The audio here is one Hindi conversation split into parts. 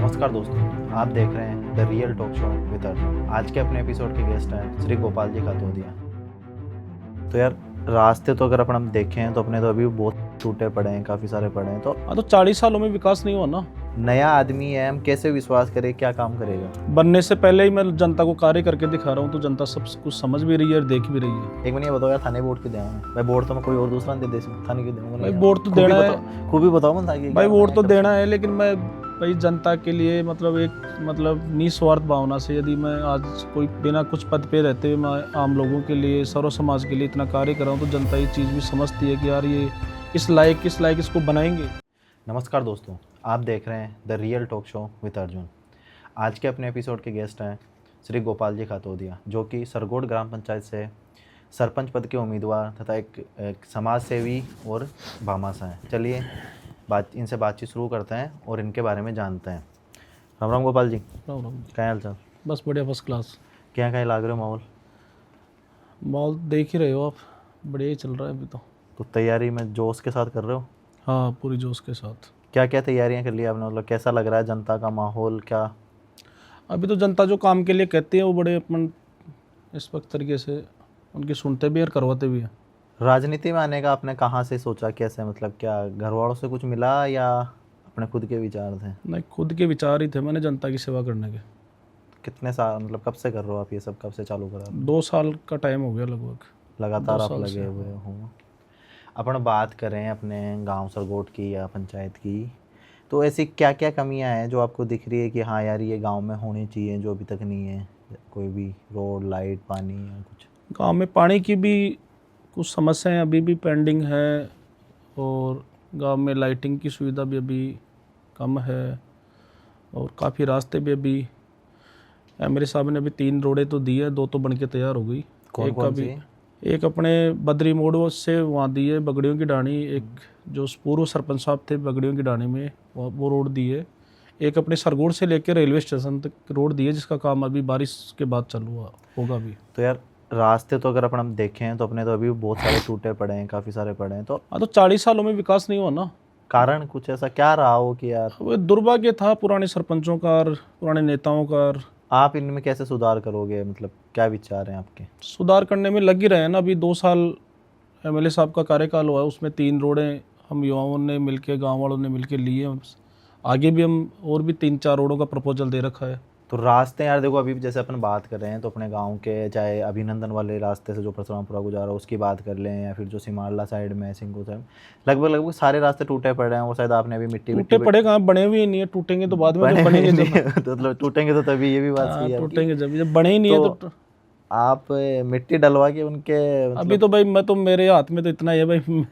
नमस्कार दोस्तों, आप देख रहे हैं the real talk show with Arjun. आज के अपने एपिसोड के गेस्ट हैं श्री गोपाल जी खातोदिया। तो यार, रास्ते तो अगर अपन हम देखें तो अपने तो अभी बहुत टूटे पड़े हैं, काफ़ी सारे पड़े हैं। तो हाँ, तो 40 सालों में विकास नहीं हुआ ना। नया आदमी है, हम कैसे विश्वास करें क्या काम करेगा? बनने से पहले ही मैं जनता को कार्य करके दिखा रहा हूँ, तो जनता सब कुछ समझ भी रही है और देख भी रही है। एक मिनट ये बताओ यार, थाने वोट क्यों देना? भाई वोट तो मैं कोई और दूसरा दे दे थाने क्यों दूंगा? भाई वोट तो देना है, खूब ही बताओ मन ताकि भाई वोट तो देना है, लेकिन मैं भाई जनता के लिए मतलब निस्वार्थ भावना से यदि मैं आज कोई बिना कुछ पद पे रहते हुए मैं आम लोगों के लिए, सर्व समाज के लिए इतना कार्य कर रहा हूँ, तो जनता ये चीज़ भी समझती है कि यार ये इस लायक इसको बनाएंगे। नमस्कार दोस्तों, आप देख रहे हैं the real talk show with Arjun. आज के अपने एपिसोड के गेस्ट हैं श्री गोपाल जी खातोदिया, जो कि सरगोड ग्राम पंचायत से सरपंच पद के उम्मीदवार तथा एक समाज सेवी और भामासा हैं। चलिए इनसे बातचीत शुरू करते हैं और इनके बारे में जानते हैं। राम राम गोपाल जी। राम राम। क्या हाल चाल? बस बढ़िया, फर्स्ट क्लास। क्या क्या लाग रहे हो माहौल? माहौल देख ही रहे हो आप, बढ़िया ही चल रहा है अभी तो तैयारी में जोश के साथ कर रहे हो? हाँ, पूरी जोश के साथ। क्या क्या तैयारियां कर ली आपने? मतलब कैसा लग रहा है जनता का माहौल? क्या अभी तो जनता जो काम के लिए कहती है वो बड़े अपन इस वक्त तरीके से उनकी सुनते भी और करवाते भी हैं। राजनीति में आने का आपने कहाँ से सोचा? कैसे, मतलब क्या घर वालों से कुछ मिला या अपने खुद के विचार थे? नहीं, खुद के विचार ही थे मैंने जनता की सेवा करने के। कितने साल, मतलब कब से कर रहे हो आप ये सब? कब से चालू करा? 2 साल का टाइम हो गया लगभग। लगातार 2 आप साल लगे से, हुए हो। अपन बात करें अपने गांव सरगोट की या पंचायत की, तो ऐसी क्या क्या कमियां हैं जो आपको दिख रही है कि हाँ यार ये गांव में होनी चाहिए जो अभी तक नहीं है? कोई भी रोड, लाइट, पानी या कुछ? गांव में पानी की भी कुछ समस्याएं अभी भी पेंडिंग है, और गांव में लाइटिंग की सुविधा भी अभी कम है, और काफ़ी रास्ते भी अभी मेरे साहब ने अभी 3 रोडें तो दी है, 2 तो बन के तैयार हो गई। कौन कौन सी? एक अपने बद्री मोड़ से वहाँ दी है बगड़ियों की डाणी, एक जो पूर्व सरपंच साहब थे बगड़ियों की डाणी में वो रोड दी है। एक अपने सरगोड़ से लेकर रेलवे स्टेशन तक रोड दी है, जिसका काम अभी बारिश के बाद चालू होगा अभी। तो यार, रास्ते तो अगर अपन हम देखें तो अपने तो अभी बहुत सारे टूटे पड़े हैं, काफ़ी सारे पड़े हैं। तो हाँ, तो 40 सालों में विकास नहीं हुआ ना। कारण कुछ ऐसा क्या रहा हो कि यार वो दुर्भाग्य था पुराने सरपंचों का और पुराने नेताओं का। और आप इनमें कैसे सुधार करोगे? मतलब क्या विचार हैं आपके? सुधार करने में लग ही रहे हैं ना। अभी 2 साल एमएलए साहब का कार्यकाल हुआ है, उसमें 3 रोडें हम युवाओं ने मिलके, गांव वालों ने मिलके ली है। आगे भी हम और भी 3-4 रोडों का प्रपोजल दे रखा है। तो रास्ते यार देखो, अभी जैसे अपन बात कर रहे हैं तो अपने गांव के, चाहे अभिनंदन वाले रास्ते से जो परशुरामपुरा गुजारा उसकी बात कर लें, या फिर जो सिमारला साइड में सिंगू साइड, लगभग सारे रास्ते टूटे पड़े हैं। वो शायद आपने अभी टूटे पड़े कहाँ, बने हुए ही नहीं है। टूटेंगे तो बाद में, जब बनेंगे जब। तो मतलब टूटेंगे तो तभी, ये भी बात सही है आपकी। टूटेंगे जब बने ही नहीं है तो आप मिट्टी डलवा के उनके अभी तो भाई मैं तो, मेरे हाथ में तो इतना ही है भाई,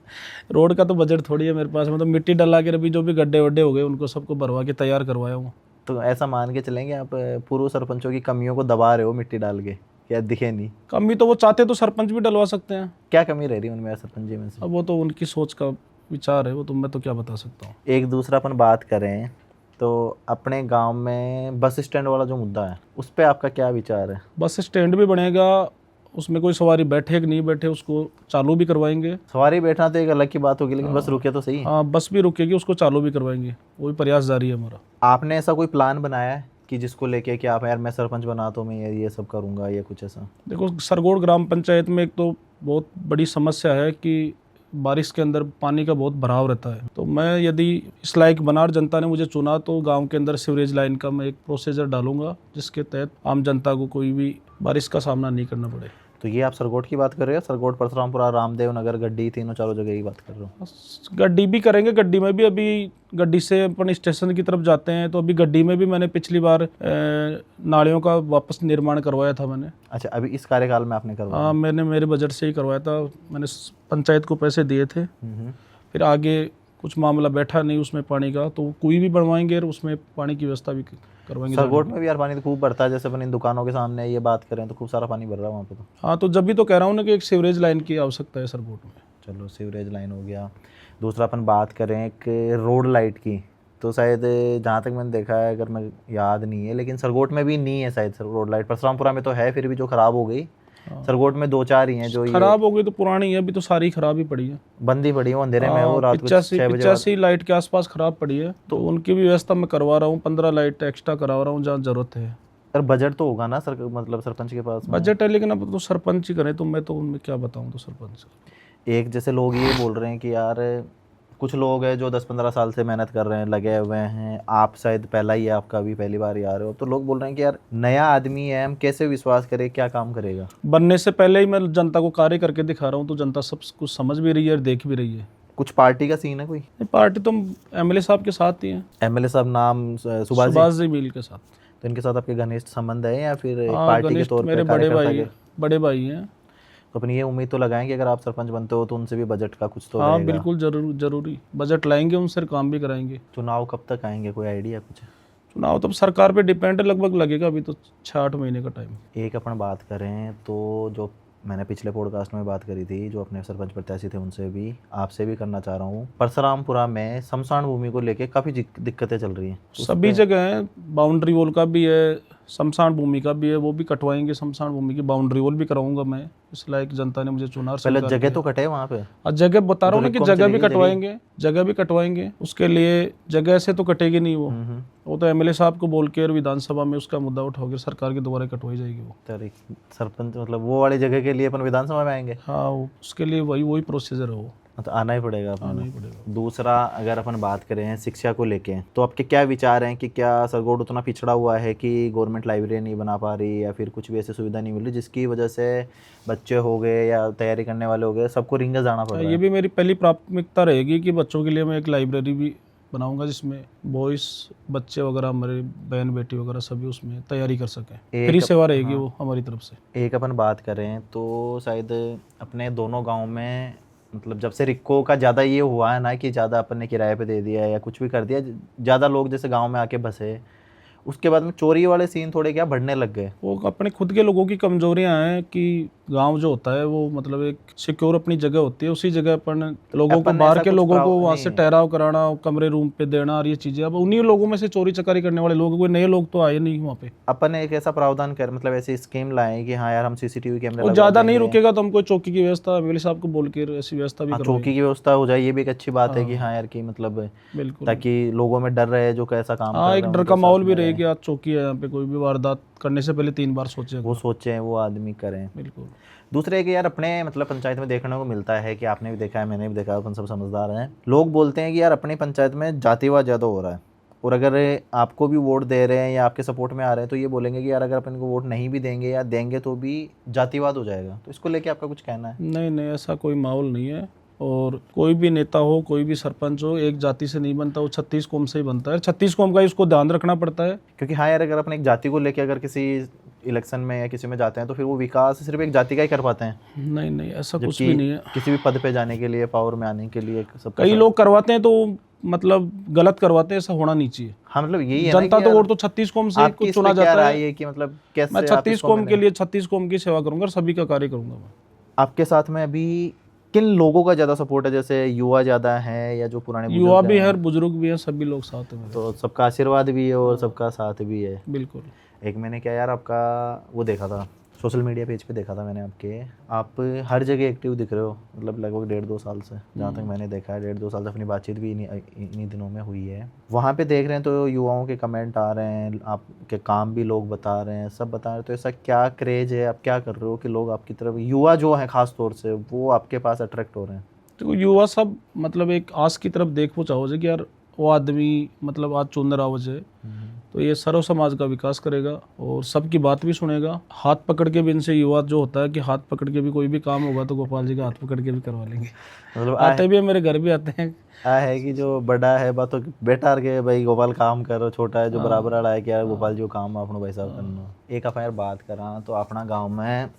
रोड का तो बजट थोड़ी है मेरे पास। मैं तो मिट्टी डला के अभी जो भी गड्ढे वड्ढे हो गए उनको सबको भरवा के तैयार करवाया हूँ। तो ऐसा मान के चलेंगे आप पूर्व सरपंचों की कमियों को दबा रहे हो मिट्टी डाल के, या दिखे नहीं? कमी तो वो चाहते तो सरपंच भी डलवा सकते हैं। क्या कमी रह रही है उनमें यार सरपंच जी में से? अब वो तो उनकी सोच का विचार है, वो तो मैं तो क्या बता सकता हूँ। एक दूसरा अपन बात करें तो अपने गांव में बस स्टैंड वाला जो मुद्दा है उस पर आपका क्या विचार है? बस स्टैंड भी बनेगा, उसमें कोई सवारी बैठे कि नहीं बैठे उसको चालू भी करवाएंगे। सवारी बैठना तो एक अलग की बात होगी, लेकिन बस रुके तो सही। हाँ, बस भी रुकेगी, उसको चालू भी करवाएंगे, वो भी प्रयास जारी है हमारा। आपने ऐसा कोई प्लान बनाया है कि जिसको लेके कि आप यार मैं सरपंच बना तो मैं ये सब करूँगा, या कुछ ऐसा? देखो, सरगोड़ ग्राम पंचायत में एक तो बहुत बड़ी समस्या है कि बारिश के अंदर पानी का बहुत भराव रहता है। तो मैं यदि इस लायक बनार जनता ने मुझे चुना तो गांव के अंदर सीवरेज लाइन का मैं एक प्रोसीजर डालूंगा, जिसके तहत आम जनता को कोई भी बारिश का सामना नहीं करना पड़े। तो ये आप सरगोट की बात कर रहे हो? सरगोट, परशुरामपुरा, रामदेव नगर, गड्डी, तीनों चारों जगह की बात कर रहे हो? गड्डी भी करेंगे, गड्डी में भी अभी गड्डी से अपन स्टेशन की तरफ जाते हैं, तो अभी गड्डी में भी मैंने पिछली बार नालियों का वापस निर्माण करवाया था मैंने। अच्छा, अभी इस कार्यकाल में आपने करवाया? हाँ, मैंने मेरे बजट से ही करवाया था। मैंने पंचायत को पैसे दिए थे, फिर आगे कुछ मामला बैठा नहीं उसमें पानी का, तो कोई भी बनवाएंगे और उसमें पानी की व्यवस्था भी करवाएंगे। सरगोट में भी यार पानी तो खूब भरता है, जैसे अपन इन दुकानों के सामने ये बात करें तो खूब सारा पानी भर रहा है वहाँ पे तो। हाँ, तो जब भी तो कह रहा हूँ ना कि एक सीवरेज लाइन की आवश्यकता है सरगोट में। चलो, सीवरेज लाइन हो गया। दूसरा अपन बात करें एक रोड लाइट की, तो शायद जहाँ तक मैंने देखा है, अगर मैं याद नहीं है, लेकिन सरगोट में भी नहीं है शायद रोड लाइट। परशुरामपुरा में तो है, फिर भी जो ख़राब हो गई, सरगोट में 2-4 ही हैं जो ये खराब हो गई तो पुरानी है, अभी तो सारी खराब ही पड़ी है। बंदी पड़ी है, वो अंधेरे में है, वो रात को 6 बजे 85 लाइट के आसपास खराब पड़ी है, तो उनकी भी व्यवस्था मैं करवा रहा हूँ। 15 लाइट एक्स्ट्रा करवा रहा हूँ जहाँ जरूरत है। सर बजट तो होगा ना सर, मतलब सरपंच के पास में? बजट है, लेकिन अब तो सरपंच ही करें, तो मैं तो उनमें क्या बताऊँ, तो सरपंच। एक जैसे लोग ये बोल रहे हैं कि यार कुछ लोग हैं जो 10-15 साल से मेहनत कर रहे हैं, लगे हुए हैं, आप शायद पहला ही है, आपका भी पहली बार ही आ रहे हो, तो लोग बोल रहे हैं कि यार नया आदमी है, हम कैसे विश्वास करें, क्या काम करेगा? बनने से पहले ही मैं जनता को कार्य करके दिखा रहा हूँ, तो जनता सब कुछ समझ भी रही है और देख भी रही है। कुछ पार्टी का सीन है कोई? ये पार्टी तो एमएलए साहब के साथ ही है, एमएलए साहब नाम सुभाष जी? सुभाष जी मील के साथ। तो इनके साथ आपके घनिष्ठ संबंध है या फिर एक हाँ, पार्टी के घनिष्ठ तौर मेरे पे बड़े कार्यकर्ता भाई के? हैं, बड़े भाई हैं। तो अपनी ये उम्मीद तो लगाएं कि अगर आप सरपंच बनते हो तो उनसे भी बजट का कुछ तो हाँ रहेगा। बिल्कुल, जरूरी बजट लाएंगे, उनसे काम भी कराएंगे। चुनाव कब तक आएंगे, कोई आइडिया कुछ? चुनाव तो अब सरकार पे डिपेंड है, लगभग लगेगा अभी तो 6-8 महीने का टाइम। एक अपन बात करें तो जो मैंने पिछले पॉडकास्ट में बात करी थी, जो अपने सरपंच प्रत्याशी थे उनसे भी, आपसे भी करना चाह रहा हूँ। परशुरामपुरा में शमशान भूमि को लेके काफ़ी दिक्कतें चल रही हैं। सभी जगह है, बाउंड्री वॉल का भी है, शमशान भूमि का भी है, वो भी कटवाएंगे। शमशान भूमि की बाउंड्री वॉल भी कराऊंगा मैं, इस लायक जनता ने मुझे चुना। पहले जगह तो कटे वहाँ पे, और जगह बता रहा हूँ ना कि रिकॉम जगह भी चलेगी, कटवाएंगे, जगह भी कटवाएंगे। उसके लिए जगह से तो कटेगी नहीं वो तो एमएलए साहब को बोल के और विधानसभा में उसका मुद्दा उठाओगे, सरकार के द्वारा कटवाई जाएगी वो। सरपंच मतलब वो वाली जगह के लिए अपन विधानसभा में आएंगे? हाँ, उसके लिए वही प्रोसीजर है वो, तो आना ही पड़ेगा अपन। आना ही पड़ेगा। दूसरा, अगर अपन बात करें शिक्षा को लेके, तो आपके क्या विचार हैं कि क्या सरगोड उतना पिछड़ा हुआ है कि गवर्नमेंट लाइब्रेरी नहीं बना पा रही, या फिर कुछ भी ऐसी सुविधा नहीं मिल रही जिसकी वजह से बच्चे हो गए या तैयारी करने वाले हो गए, सबको रिंगस जाना पड़ रहा है? ये भी मेरी पहली प्राथमिकता रहेगी कि बच्चों के लिए मैं एक लाइब्रेरी भी बनाऊंगा, जिसमें बॉयज़ बच्चे वगैरह, हमारे बहन बेटी वगैरह सभी उसमें तैयारी कर सकें। फ्री सेवा रहेगी वो हमारी तरफ से। एक अपन बात करें तो शायद अपने दोनों गांव में, मतलब जब से रिक्को का ज़्यादा ये हुआ है ना कि ज़्यादा अपन ने किराए पे दे दिया या कुछ भी कर दिया, ज़्यादा लोग जैसे गांव में आके बसे, उसके बाद में चोरी वाले सीन थोड़े क्या बढ़ने लग गए। वो अपने खुद के लोगों की कमजोरियां हैं कि गांव जो होता है वो मतलब एक सिक्योर अपनी जगह होती है, उसी जगह अपन लोगों को, बाहर के लोगों को वहाँ से ठहराव कराना, कमरे रूम पे देना और ये चीज़ें। अब उन्हीं लोगों में से चोरी चकारी करने वाले लोग, कोई नए लोग तो आए नहीं वहाँ पे। अपन एक ऐसा प्रावधान कर, मतलब ऐसी स्कीम लाए कि हाँ यार हम सीसीटीवी कैमरे वो ज़्यादा नहीं रुकेगा तो हमको चौकी की व्यवस्था, एमएलए साहब को बोल के ऐसी व्यवस्था भी चौकी की व्यवस्था हो जाए, ये भी एक अच्छी बात है कि हाँ यार, कि मतलब बिल्कुल, ताकि लोगों में डर रहे जो कैसा काम हाँ, एक डर का माहौल भी रहे कि आज चौकी है, यहाँ पे कोई भी वारदात करने से पहले 3 बार सोचे, वो सोचें, वो आदमी करें। बिल्कुल। दूसरे कि यार अपने मतलब पंचायत में देखने को मिलता है कि आपने भी देखा है, मैंने भी देखा है, अपन सब समझदार हैं, लोग बोलते हैं कि यार अपनी पंचायत में जातिवाद ज़्यादा हो रहा है, और अगर आपको भी वोट दे रहे हैं या आपके सपोर्ट में आ रहे हैं तो ये बोलेंगे कि यार अगर अपन को वोट नहीं भी देंगे या देंगे तो भी जातिवाद हो जाएगा। तो इसको लेके आपका कुछ कहना है? नहीं, ऐसा कोई माहौल नहीं है, और कोई भी नेता हो, कोई भी सरपंच हो, एक जाति से नहीं बनता, वो 36 कौम से ही बनता है। 36 कौम का ही उसको ध्यान रखना पड़ता है। क्योंकि हाँ यार, अगर अपन एक जाति को लेके अगर किसी इलेक्शन में या किसी में जाते हैं तो फिर वो विकास सिर्फ एक जाति का ही कर पाते हैं। नहीं, ऐसा कुछ भी नहीं है। किसी भी पद पे जाने के लिए, पावर में आने के लिए सब कई लोग करवाते हैं तो मतलब गलत करवाते हैं, ऐसा होना नहीं चाहिए। हाँ, मतलब यही है जनता तो वोट तो 36 कौम से ही चुना जाता है कि मतलब कैसे मैं 36 कौम के लिए 36 कौम की सेवा करूंगा और सभी का कार्य करूंगा मैं। आपके साथ में अभी किन लोगों का ज़्यादा सपोर्ट है? जैसे युवा ज़्यादा है या जो पुराने युवा भी है, बुजुर्ग भी है, सभी लोग साथ में, तो सबका आशीर्वाद भी है और सबका साथ भी है। बिल्कुल। एक मैंने क्या यार आपका वो देखा था, सोशल मीडिया पेज पे देखा था मैंने आपके, आप हर जगह एक्टिव दिख रहे हो, मतलब लगभग 1.5-2 साल से, जहाँ तक मैंने देखा है 1.5-2 साल से अपनी बातचीत भी इन्हीं दिनों में हुई है। वहाँ पे देख रहे हैं तो युवाओं के कमेंट आ रहे हैं, आपके काम भी लोग बता रहे हैं, सब बता रहे हैं, तो ऐसा क्या क्रेज है, आप क्या कर रहे हो कि लोग आपकी तरफ, युवा जो है खास तौर से, वो आपके पास अट्रैक्ट हो रहे हैं? तो युवा सब मतलब एक आस की तरफ देख चाहो कि यार वो आदमी मतलब आज चुन रहा हो जाए तो ये सर्व समाज का विकास करेगा और सबकी बात भी सुनेगा। हाथ पकड़ के भी इनसे युवा जो होता है कि हाथ पकड़ के भी कोई भी काम होगा तो गोपाल जी का हाथ पकड़ के भी करवा लेंगे। मतलब आते भी है, मेरे घर भी आते हैं। है कि जो बड़ा है बातों बेटा के भाई गोपाल काम करो, छोटा है जो बराबर आड़ा है कि यार गोपाल जो काम अपना भाई साहब करना। एक आप यार बात करा तो अपना गाँव में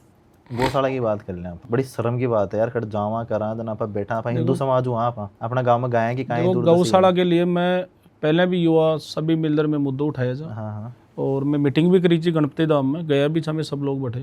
गौशाला की बात कर लें आप, बड़ी शर्म की बात है यार, कट जावा करा तो ना आप बैठा आप हिंदू समाज हुआ आप अपना गाँव में गाय की कहीं दूर। गौशाला के लिए मैं पहले भी युवा सभी मिलकर में मुद्दा उठाया जा। हाँ, और मैं मीटिंग भी करी थी गणपति धाम में, गया भी था मैं, सब लोग बैठे।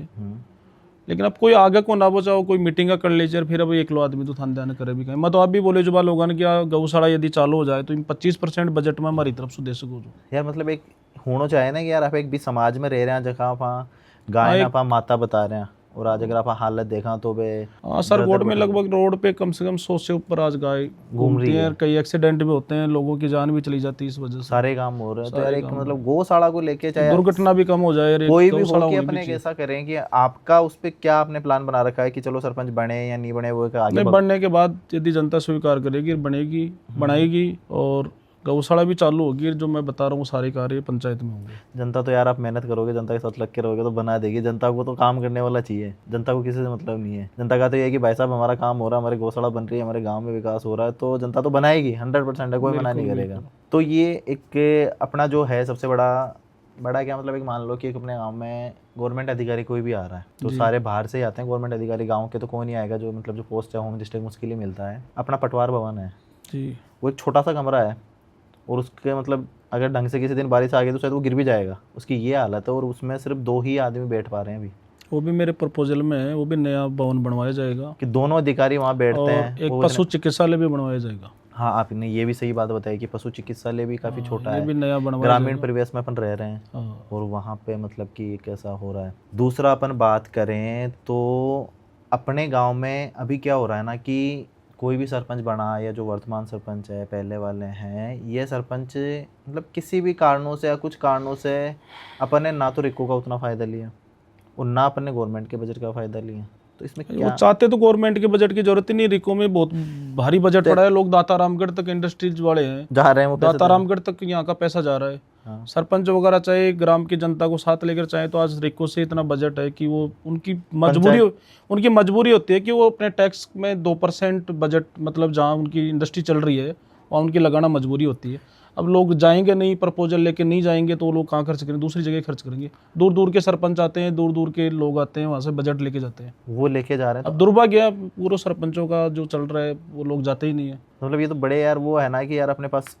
लेकिन अब कोई आगे को ना बचाओ, कोई मीटिंग का कर लीजिए, फिर अब एक लो आदमी तो थान ध्यान करे भी कहीं। मैं तो आप भी बोले जो बाल लोगों ने कि गौशाला यदि चालू हो जाए तो 25% बजट में हमारी तरफ से दे सको जो यार, मतलब एक होना चाहिए ना कि यार आप एक भी समाज में रह रहे हैं जगह आप गाय ना आप माता बता रहे हैं, और आज अगर आप हालत देखा तो वे हाँ सरगोड में लगभग रोड पे कम से कम 100 से ऊपर आज गाय घूमती हैं। कई एक्सीडेंट भी होते हैं, लोगों की जान भी चली जाती है इस वजह से। सारे काम हो रहे हैं। तो यार एक मतलब गौशाला को लेके चाहे दुर्घटना भी कम हो जाए यार, कोई भी हो कि अपने ऐसा करें कि आपका उस पर क्या आपने प्लान बना रखा है कि चलो सरपंच बने या नहीं बने वो आगे नहीं बढ़ने के बाद यदि जनता स्वीकार करेगी, बनेगी, बनाएगी और गौशाला भी चालू होगी, जो मैं बता रहा हूँ सारे कार्य पंचायत में होंगे। जनता तो यार आप मेहनत करोगे, जनता के साथ लग के रहोगे तो बना देगी। जनता को तो काम करने वाला चाहिए, जनता को किसी से मतलब नहीं है। जनता का तो ये है कि भाई साहब हमारा काम हो रहा है, हमारी गौशाला बन रही है, हमारे गाँव में विकास हो रहा है, तो जनता तो बनाएगी 100% है, कोई मना नहीं करेगा। तो ये एक अपना जो है सबसे बड़ा क्या मतलब एक मान लो कि एक अपने गांव में गवर्नमेंट अधिकारी कोई भी आ रहा है तो सारे बाहर से ही आते हैं गवर्नमेंट अधिकारी, गांव के तो कोई नहीं आएगा। जो मतलब जो पोस्ट है होम डिस्ट्रिक्ट मुश्किल ही मिलता है। अपना पटवार भवन है जी, वो एक छोटा सा कमरा है और उसके मतलब अगर ढंग से किसी दिन बारिश आ गई तो शायद वो गिर भी जाएगा, उसकी ये हालत है। और उसमें सिर्फ 2 ही आदमी बैठ पा रहे हैं अभी। वो भी मेरे प्रपोजल में है, वो भी नया भवन बनवाया जाएगा कि दोनों अधिकारी वहाँ बैठते हैं। एक पशु चिकित्सालय भी बनवाया जाएगा। हाँ आपने ये भी सही बात बताई कि पशु चिकित्सालय भी काफ़ी छोटा ये है, भी नया बनवाया ग्रामीण परिवेश में अपन रह रहे हैं और वहाँ पे मतलब कि कैसा हो रहा है। दूसरा अपन बात करें तो अपने गांव में अभी क्या हो रहा है ना कि कोई भी सरपंच बना या जो वर्तमान सरपंच है पहले वाले हैं, ये सरपंच मतलब किसी भी कारणों से या कुछ कारणों से अपन ने ना तो रिको का उतना फ़ायदा लिया और ना अपन ने गवर्नमेंट के बजट का फ़ायदा लिया। तो इसमें क्या वो चाहते तो गवर्नमेंट के बजट की जरूरत ही नहीं, रिको में बहुत भारी बजट पड़ा है। लोग दाता रामगढ़ तक इंडस्ट्रीज वाले हैं जा रहे हैं, वो दाता रामगढ़ तक यहाँ का पैसा जा रहा है। हाँ। सरपंच वगैरह चाहे ग्राम की जनता को साथ लेकर चाहे तो आज रिको से इतना बजट है कि वो उनकी मजबूरी होती है कि वो अपने टैक्स में 2% बजट मतलब जहाँ उनकी इंडस्ट्री चल रही है वहाँ उनकी लगाना मजबूरी होती है। अब लोग जाएंगे नहीं, प्रपोजल लेके नहीं जाएंगे तो वो लोग कहाँ खर्च करेंगे, दूसरी जगह खर्च करेंगे। दूर दूर के सरपंच आते हैं, दूर दूर के लोग आते हैं, वहाँ से बजट लेके जाते हैं, वो लेके जा रहे हैं। अब दुर्भाग्य है पूरे सरपंचों का जो चल रहा है वो लोग जाते ही नहीं है। मतलब ये तो बड़े यार वो है ना कि यार अपने पास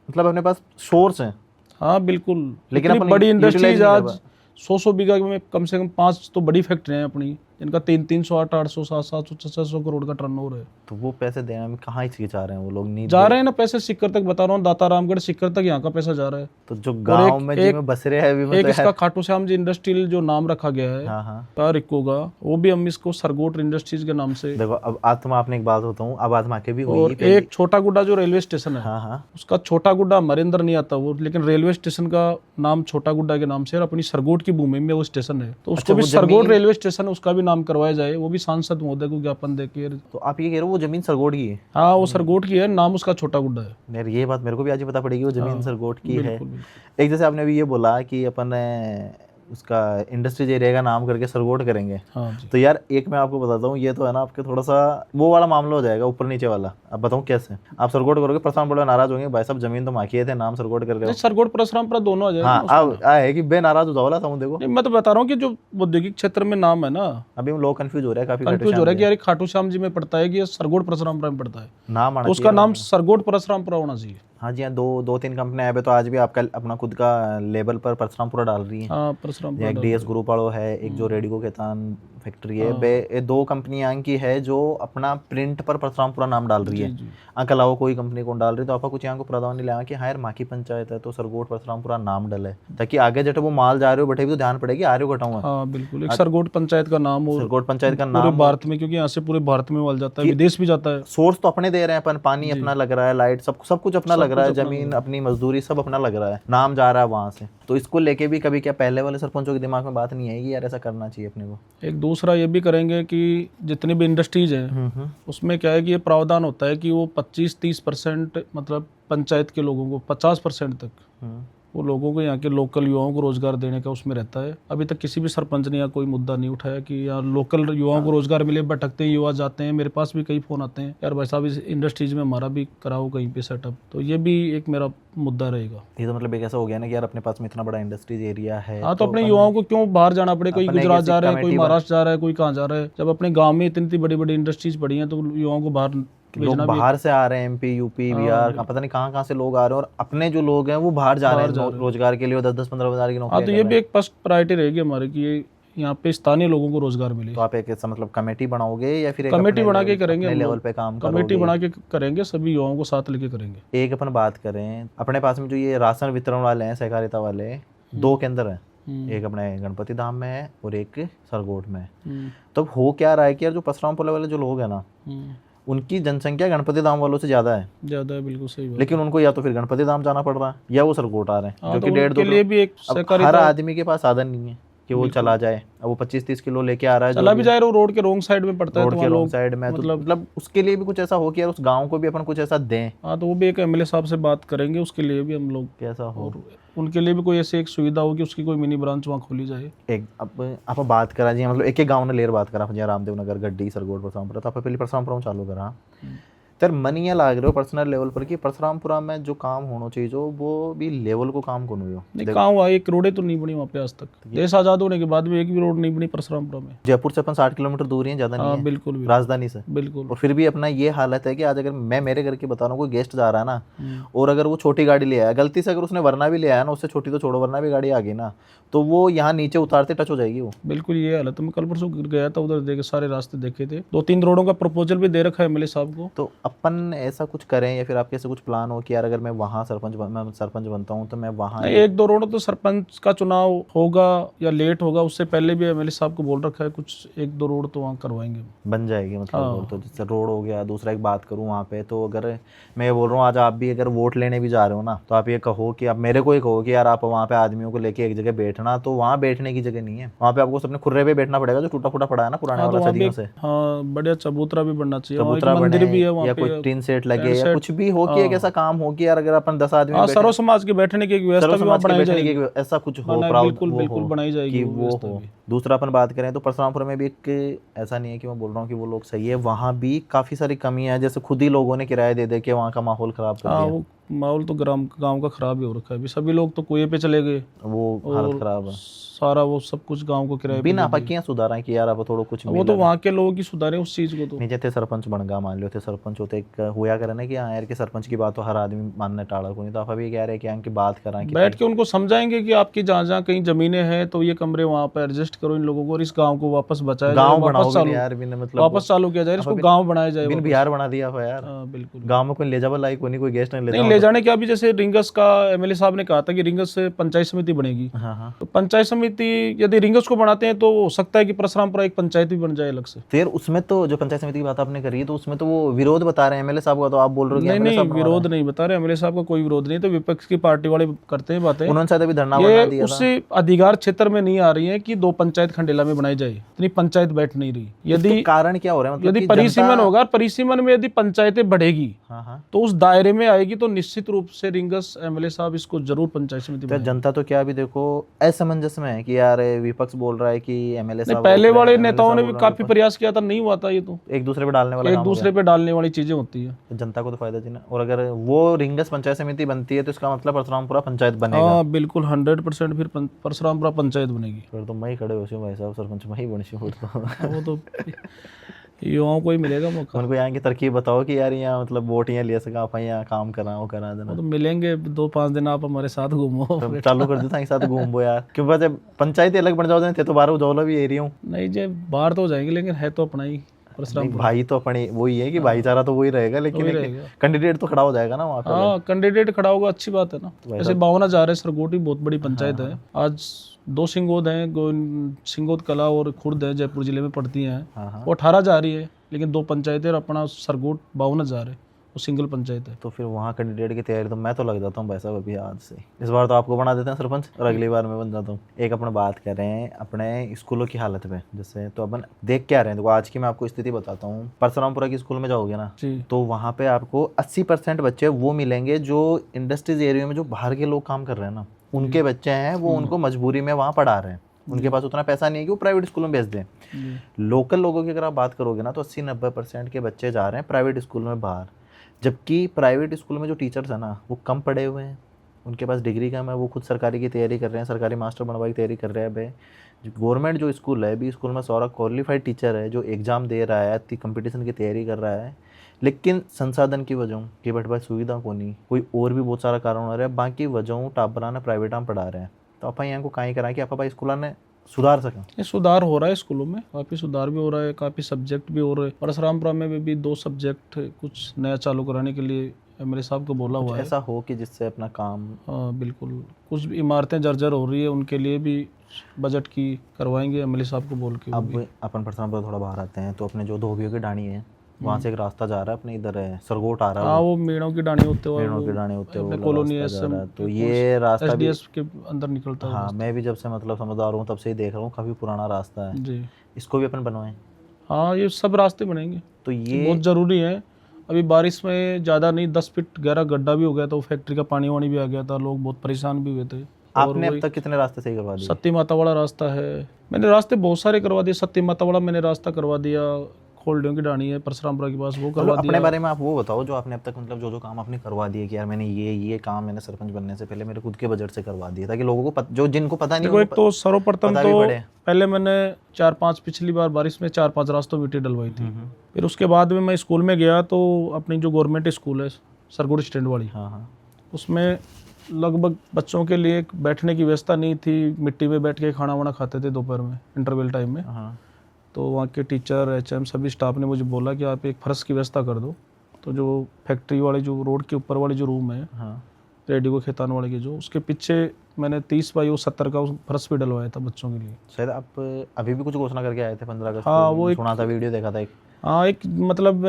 मतलब अपने पास सोर्स हैं। हाँ बिल्कुल, लेकिन इतनी अपन बड़ी इंडस्ट्रीज utilize नहीं आज 100 बीघा में कम से कम 5 तो बड़ी फैक्ट्रियाँ हैं अपनी, जिनका 300, 800, 700, 700 करोड़ का टर्नओवर है। तो वो पैसे देने में कहाँ हिचकिचा रहे हैं वो लोग, नहीं जा रहे हैं ना पैसे सिक्कर तक, बता रहा हूँ दाता रामगढ़ सिक्कर तक यहाँ का पैसा जा रहा है। तो जो गांव में जिनमें बस रहे हैं अभी में एक तो इसका खाटू श्याम जी इंडस्ट्रियल जो नाम रखा गया है हाँ हाँ का रिको का, वो भी हम इसको सरगोट इंडस्ट्रीज के नाम से। देखो अब आत्मा आपने एक बात होता हूँ, अब आत्मा के भी और हुई एक छोटा गुड्डा जो रेलवे स्टेशन है, हाँ हाँ उसका छोटा गुड्डा हमारे अंदर नहीं आता वो, लेकिन रेलवे स्टेशन का नाम छोटा गुड्डा के नाम से और अपनी सरगोट की भूमि में वो स्टेशन है, तो उसको भी सरगोट रेलवे स्टेशन उसका भी नाम करवाया जाए। वो भी सांसद महोदय को ज्ञापन देके। तो आप ये कह रहे हो वो जमीन सरगोट की है? हाँ वो सरगोट की है, नाम उसका छोटा गुड्डा है। यार ये बात मेरे को भी आज ही पता पड़ेगी, वो जमीन सरगोट की है। बिल्कुल। एक जैसे आपने अभी ये बोला कि अपन उसका इंडस्ट्रीज एरिया का नाम करके सरगोट करेंगे। हाँ जी। तो यार एक मैं आपको बताता हूँ, ये तो है ना आपके थोड़ा सा वो वाला मामला हो जाएगा ऊपर नीचे वाला। अब बताऊँ कैसे आप सरगोट करोगे, प्रशांत बड़े नाराज होंगे, भाई साहब जमीन तो माखिए थे, नाम सरगोट कर रहे हो। सरगोट परशुरामपुरा दोनों आ जाएगा। हाँ अब है कि बे नाराज हो जाओ समझ देखो। नहीं मैं तो बता रहा हूँ कि जो औद्योगिक क्षेत्र में नाम है ना, अभी हम लोग कंफ्यूज हो रहे हैं, काफी कंफ्यूज हो रहा है कि यार खाटू श्याम जी में पड़ता है कि ये सरगोट परशुरामपुरा में पड़ता है, नाम आना उसका नाम सरगोट परशुरामपुरा होना चाहिए। हाँ जी हाँ, 2-3 कंपनियां हैं तो आज भी आपका अपना खुद का लेबल पर परशुरामपुरा डाल रही है। हाँ परशुरामपुरा एक डीएस ग्रुप वालों है, एक जो रेडिको खेतान फैक्ट्री है, ये 2 कंपनियां की है जो अपना प्रिंट पर परशुरामपुरा नाम डाल रही है। अंक अलावा कोई कंपनी कौन डाल रही, तो आपका कुछ यहाँ को प्रावधान नहीं लगा कि हाँ यार माकी पंचायत है तो सरगोट परशुरामपुरा नाम डले, ताकि आगे जब वो माल जा रहे हो बैठे भी तो ध्यान पड़ेगी आ रहे हो घटाऊंगा। हाँ बिल्कुल, एक सरगोट पंचायत का नाम हो, सरगोट पंचायत का नाम पूरे भारत में, क्योंकि यहाँ से पूरे भारत में माल जाता है, विदेश भी जाता है। सोर्स तो अपने दे रहे हैं अपन, पानी अपना लग रहा है, लाइट सब कुछ अपना लग रहा है, जमीन अपनी, मजदूरी सब अपना लग रहा है, नाम जा रहा है वहां से। तो इसको लेके भी कभी क्या पहले वाले सरपंचों के दिमाग में बात नहीं आएगी यार ऐसा करना चाहिए अपने को। एक दूसरा ये भी करेंगे कि जितनी भी इंडस्ट्रीज हैं उसमें क्या है कि ये प्रावधान होता है कि वो 25-30% मतलब पंचायत के लोगों को 50% तक वो लोगों को यहाँ के लोकल युवाओं को रोजगार देने का उसमें रहता है। अभी तक किसी भी सरपंच ने यहाँ कोई मुद्दा नहीं उठाया कि यहाँ लोकल युवाओं को रोजगार मिले। भटकते युवा जाते हैं, मेरे पास भी कई फोन आते हैं यार भाई साहब इस इंडस्ट्रीज में हमारा भी कराओ कहीं पे सेटअप, तो ये भी एक मेरा मुद्दा रहेगा। ये तो मतलब एक ऐसा हो गया ना कि यार अपने पास में इतना बड़ा इंडस्ट्रीज एरिया है, हाँ तो अपने युवाओं को क्यों बाहर जाना पड़े, कोई गुजरात जा रहा है, कोई महाराष्ट्र जा रहा है, कोई कहाँ जा रहा है। जब अपने गाँव में इतनी बड़ी बड़ी इंडस्ट्रीज पड़ी हैं तो युवाओं को बाहर लोग बाहर से आ रहे हैं, एमपी यूपी बिहार का पता नहीं कहाँ से लोग आ रहे हैं, और अपने जो लोग हैं वो बाहर जा रहे हैं रोजगार के लिए, 10-15 हज़ार की नौकरी। हाँ तो ये भी एक फर्स्ट प्रायोरिटी रहेगी हमारी कि यहाँ पे स्थानीय लोगों को रोजगार मिले। तो आप एक ऐसा मतलब कमेटी बनाओगे या फिर कमेटी बना के करेंगे, अपने लेवल पे काम करोगे? कमेटी बना के करेंगे, सभी युवाओं को साथ लेके करेंगे। एक अपन बात करें अपने पास में जो ये राशन वितरण वाले हैं, सहकारिता वाले 2 केंद्र हैं, एक अपने गणपति धाम में है और एक सरगोट में है। तो अब हो क्या रहा है कि यार जो परशुराम पुले वाले जो लोग हैं ना, उनकी जनसंख्या गणपति धाम वालों से ज़्यादा है, बिल्कुल सही बात। लेकिन उनको या तो फिर गणपति धाम जाना पड़ रहा है या वो सरगोट आ रहे हैं, हाँ, जो तो कि 1.5-2 उनके लिए भी एक अब सहकारी हर आदमी के पास साधन नहीं है कि वो बिल्कुल। चला जाए। अब वो 25-30 किलो लेके आ रहा है, चला जो भी जाए, वो रोड के रोंग साइड में पड़ता है, रोड तो के वहाँ रोंग लोग साइड में है, तो मतलब मतलब उसके लिए भी कुछ ऐसा हो कि यार उस गांव को भी अपन कुछ ऐसा दें हाँ, तो वो भी एक एमएलए साहब से बात करेंगे, उसके लिए भी हम लोग, कि ऐसा हो। और उनके लिए भी कोई ऐसी एक सुविधा हो कि उसकी कोई मिनी ब्रांच वहाँ खोली जाए। एक अब आप बात करा जी, मतलब एक गांव ने लेर बात करा जी, रामदेव नगर गड्डी सरगोट परशुरामपुरा, तो आप पहले परशुरामपुरा में चालू करा। तर मन ये लाग रहे हो पर्सनल लेवल पर कि परशुरामपुरा में जो काम होना चाहिए जो वो भी लेवल को काम को नहीं हो। नहीं, कहाँ हुआ, एक रोडे तो नहीं बनी वहाँ पे आज तक, देश आज़ाद होने के बाद भी एक भी रोड नहीं बनी परशुरामपुरा में। जयपुर से अपन 60 किलोमीटर दूर ही है, ज़्यादा नहीं हाँ है बिल्कुल बिल्कुल राजधानी से, बिल्कुल। और फिर भी अपना ये हालत है कि आज अगर मैं मेरे घर की बता रहा हूँ, कोई गेस्ट जा रहा है ना, और अगर वो छोटी गाड़ी ले आया गलती से, अगर उसने वरना भी ले आया ना, उससे छोटी तो छोड़ो, वरना भी गाड़ी आ गई ना, तो वो यहाँ नीचे उतारते टच हो जाएगी वो। बिल्कुल ये हालत है। मैं कल परसों गया था उधर, देखे सारे रास्ते देखे थे, 2-3 रोडों का प्रपोजल भी दे रखा है एमएलए साहब को। तो अपन ऐसा कुछ करें या फिर आपके ऐसे कुछ प्लान हो कि यार अगर मैं वहाँ मैं सरपंच बनता हूँ तो मैं वहाँ 1-2 रोड तो सरपंच का चुनाव होगा या लेट होगा, उससे पहले भी एमएलए साहब को बोल रखा है, कुछ 1-2 रोड तो वहाँ करवाएंगे, बन जाएगी मतलब। हाँ। तो जैसे रोड हो गया, दूसरा एक बात करूँ वहाँ पे, तो अगर मैं ये बोल रहा हूँ आज आप भी अगर वोट लेने भी जा रहे हो ना, तो आप ये कहो कि आप मेरे को ही कहो कि यार आप वहाँ पे आदमियों को लेके एक जगह बैठना, तो वहाँ बैठने की जगह नहीं है, वहाँ पे आपको अपने खुर्रे पे बैठना पड़ेगा जो टूटा फूटा पड़ा है ना पुराने हाँ, तो वाला वहाँ भी सदियों से। हाँ बढ़िया चबूतरा भी बनना चाहिए, वहाँ एक चबूतरा मंदिर भी है बने वहाँ या पे, कोई टीन सेट लगे टेंट या सेट, कुछ भी हो कि एक ऐसा काम हो कि यार अगर अपन 10 आदमी हाँ बैठे, सर्व समाज के बैठने की एक व्यवस्था सर्व भी वहाँ समाज के बनाई बैठने जाएगी, की ऐसा कुछ हो, प्राउड बिल्कुल वो बिल्कुल हो बनाई जाएगी कि वो वो व्यवस्था हो। भी। दूसरा अपन बात करें तो परशुरामपुर में भी एक ऐसा नहीं है कि मैं बोल रहा हूँ कि वो लोग सही है, वहाँ भी काफ़ी सारी कमियां है, जैसे खुद ही लोगों ने किराया दे दे के वहाँ का माहौल ख़राब कर हाँ, दिया, वो माहौल तो गांव का खराब ही हो रखा है अभी, सभी लोग तो कुएं पे चले गए वो हालत और ख़राब है। सारा वो सब कुछ गांव को किराए पे बिना दे दिया। पक्कियाँ सुधारा कि यार अब थोड़ा कुछ वो मिला तो ना। वहाँ के लोगों की सुधारे उस चीज़ को, तो नीचे थे सरपंच बन गया, मान लो थे सरपंच होते एक हुआ करे ना कि हाँ यार कि सरपंच की बात तो हर आदमी मानने टाड़ा को नहीं, तो आप अभी कह रहे हैं कि उनकी बात करा कि बैठ के उनको समझाएंगे कि आपकी जहाँ जहाँ कहीं ज़मीनें हैं तो ये कमरे वहाँ पे एडजस्ट करो इन लोगों को, और इस गांव को वापस बचाया जाए, गाँव वापस बनाओगे चालू यार बिन मतलब वापस चालू किया जाए, इसको गाँव बनाया जाए बिन वापस। बिहार बना दिया हो यार। हाँ बिल्कुल। गाँव में कोई ले जावा लायक कोई गेस्ट नहीं ले नहीं ले जाने क्या, भी जैसे रिंगस का एमएलए साहब ने कहा था कि रिंगस से पंचायत समिति बनेगी, हाँ हाँ। तो पंचायत समिति यदि रिंगस को बनाते हैं तो हो सकता है कि परशुरामपुरा एक पंचायत भी बन जाए अलग से। फिर उसमें तो जो पंचायत समिति की बात आपने करी है तो उसमें तो वो विरोध बता रहे हैं एमएलए साहब का, तो आप बोल रहे हो कि नहीं एमएलए नहीं साहब बनवा रहे विरोध नहीं बता रहे, एमएलए साहब का कोई विरोध नहीं, तो विपक्ष की पार्टी वाले करते हैं बातें, उन्होंने शायद अभी धरना बना ये दिया था। उससे अधिकार क्षेत्र में नहीं आ रही है कि 2 पंचायत खंडेला में बनाई जाए, इतनी पंचायत बैठ नहीं रही। इसके यदि कारण क्या हो रहा है मतलब यदि कि परिसीमन जनता- होगा, परिसीमन में यदि पंचायतें बढ़ेगी हाँ हाँ। तो उस दायरे में आएगी, तो निश्चित रूप से रिंगस एमएलए साहब इसको जरूर पंचायत समिति तो बनाएंगे। जनता तो क्या अभी देखो असमंजस में है कि यार विपक्ष बोल रहा है कि एमएलए नहीं, साहब पहले रोक रहे वाले हैं, MLA नेताओं साहब ने बोल भी रहे हैं काफी विपक्ष- प्रयास किया था, नहीं हुआ था, ये तो एक दूसरे पे डालने वाला एक काम हो दूसरे गया। पे डालने वाली चीजें होती है। तो जनता को तो फायदा चाहिए ना, और अगर वो रिंगस पंचायत समिति बनती है तो इसका मतलब परशुरामपुरा पंचायत बनेगा। हाँ बिल्कुल 100% फिर परशुरामपुरा पंचायत बनेगी। फिर तो मैं ही खड़े हो भाई साहब, सरपंच मैं ही बनशी फिर तो वो तो युवाओं को ही मिलेगा मौका, उनको यहाँ की तरकीब बताओ कि यार यहाँ मतलब वोट यहाँ ले सका, आप यहाँ काम करा वो करा देना। वो तो मिलेंगे 2-5 दिन, आप हमारे साथ घूमो। तो चालू कर देता एक साथ घूमबो यार, क्यों पता है पंचायत अलग बन जाओ थे तो बारह जौला भी एरिया हूँ। नहीं जी बाहर तो हो जाएंगे, लेकिन है तो अपना ही परशुरामपुरा। भाई तो अपने वही है कि भाईचारा तो वही रहेगा, लेकिन वही एक रहेगा। कैंडिडेट तो खड़ा हो जाएगा ना वहाँ पे। हाँ कैंडिडेट खड़ा होगा, अच्छी बात है ना। भाई जैसे 52,000 है, सरगोटी बहुत बड़ी पंचायत है, आज 2 सिंगोद हैं, सिंगोद कला और खुर्द है, जयपुर जिले में पड़ती हैं, हाँ हाँ। वो 18 जा रही है, लेकिन 2 पंचायतें और अपना सरगोट 52,000 है, वो सिंगल पंचायत है। तो फिर वहाँ कैंडिडेट की तैयारी तो मैं तो लग जाता हूँ भाई साहब अभी आज से। इस बार तो आपको बना देते हैं सरपंच और अगली बार मैं बन जाता हूँ। एक अपने बात कर रहे हैं अपने स्कूलों की हालत पे, जैसे तो अपन देख क्या रहे हैं, देखो आज की मैं आपको स्थिति बताता हूँ। परशुरामपुरा की स्कूल में जाओगे ना जी तो वहाँ पे आपको 80% बच्चे वो मिलेंगे जो इंडस्ट्रीज एरिया में जो बाहर के लोग काम कर रहे हैं ना, उनके बच्चे हैं, वो उनको मजबूरी में वहाँ पढ़ा रहे हैं, उनके पास उतना पैसा नहीं है कि वो प्राइवेट स्कूल में भेज दें। लोकल लोगों की अगर आप बात करोगे ना तो 80-90% के बच्चे जा रहे हैं प्राइवेट स्कूल में बाहर, जबकि प्राइवेट स्कूल में जो टीचर्स हैं ना वो कम पढ़े हुए हैं, उनके पास डिग्री कम है, वो खुद सरकारी की तैयारी कर रहे हैं, सरकारी मास्टर बनवा की तैयारी कर रहे हैं। भाई गवर्नमेंट जो स्कूल है, भी स्कूल में सारा क्वालिफाइड टीचर है जो एग्ज़ाम दे रहा है, कंपटीशन की तैयारी कर रहा है, लेकिन संसाधन की वजहों कि बट भाई सुविधा को नहीं, कोई और भी बहुत सारा कारण हो रहा है, बाकी वजहों टापरा ने प्राइवेट में पढ़ा रहे हैं। तो आप यहाँ को कहीं कराएं कि आप भाई स्कूल ने सुधार सकें। ये सुधार हो रहा है स्कूलों में, काफ़ी सुधार भी हो रहा है, काफ़ी सब्जेक्ट भी हो रहे हैं। परशुरामपुरा में भी 2 सब्जेक्ट कुछ नया चालू कराने के लिए एमएलए साहब को बोला हुआ है। ऐसा हो कि जिससे अपना काम हाँ बिल्कुल, कुछ भी इमारतें जर्जर हो रही है उनके लिए भी बजट की करवाएंगे एमएलए साहब को बोल के। वो भी। अब अपन परसरामपुर थोड़ा बाहर आते हैं तो अपने जो धोबियों की डाणी है वहाँ से एक रास्ता जा रहा है अपने इधर है सरगोट आ रहा है हाँ वो मेड़ों की डाणी होते हुए मेड़ों वो के डाणी होते हुए अपने वो कॉलोनी रास्ता जा रहा है। तो ये रास्ता भी एसडीएस के अंदर निकलता है। हाँ मैं भी जब से मतलब समझदार हूँ तब से ही देख रहा हूँ, काफ़ी पुराना रास्ता है। जी इसको भी अपन बनवाएं हाँ, ये सब रास्ते बनेंगे, तो ये ये बहुत ज़रूरी है। अभी बारिश में ज़्यादा नहीं 10 फीट गहरा गड्ढा भी हो गया था, वो फैक्ट्री का पानी वानी भी आ गया था, लोग बहुत परेशान भी हुए थे। और आपने अब वही तक कितने रास्ते सही करवा दिए? सत्ती माता वाला रास्ता है, मैंने रास्ते बहुत सारे करवा दिए। सत्ती माता वाला मैंने रास्ता करवा दिया, खोलडियों की डाणी है परशुरामपुरा के पास, वो करवा मतलब अपने दिया। बारे में आप वो बताओ जो आपने अब तक मतलब जो काम आपने करवा दिए कि यार मैंने ये काम मैंने सरपंच बनने से पहले मेरे खुद के बजट से करवा दिए, ताकि लोगों को जो जिनको पता नहीं देखो एक उनको तो सर्वप्रथम पता भी तो पड़े। पहले मैंने 4-5 पिछली बार बारिश में 4-5 रास्तों मिट्टी डलवाई थी। फिर उसके बाद में मैं स्कूल में गया तो अपनी जो गवर्नमेंट स्कूल है सरगुड़ स्टैंड वाली, हाँ हाँ उसमें लगभग बच्चों के लिए एक बैठने की व्यवस्था नहीं थी, मिट्टी में बैठ के खाना वाना खाते थे दोपहर में इंटरवल टाइम में। हाँ तो वहाँ के टीचर एचएम सभी स्टाफ ने मुझे बोला कि आप एक फर्श की व्यवस्था कर दो। तो जो फैक्ट्री वाले जो रोड के ऊपर वाले जो रूम है हाँ रेडियो खेतान वाले के, जो उसके पीछे मैंने 30 बाई 70 का फर्श भी डलवाया था बच्चों के लिए। शायद आप अभी भी कुछ घोषणा करके आए थे 15 अगस्त हाँ, को, वो एक- सुना था, वीडियो देखा था एक। हाँ एक मतलब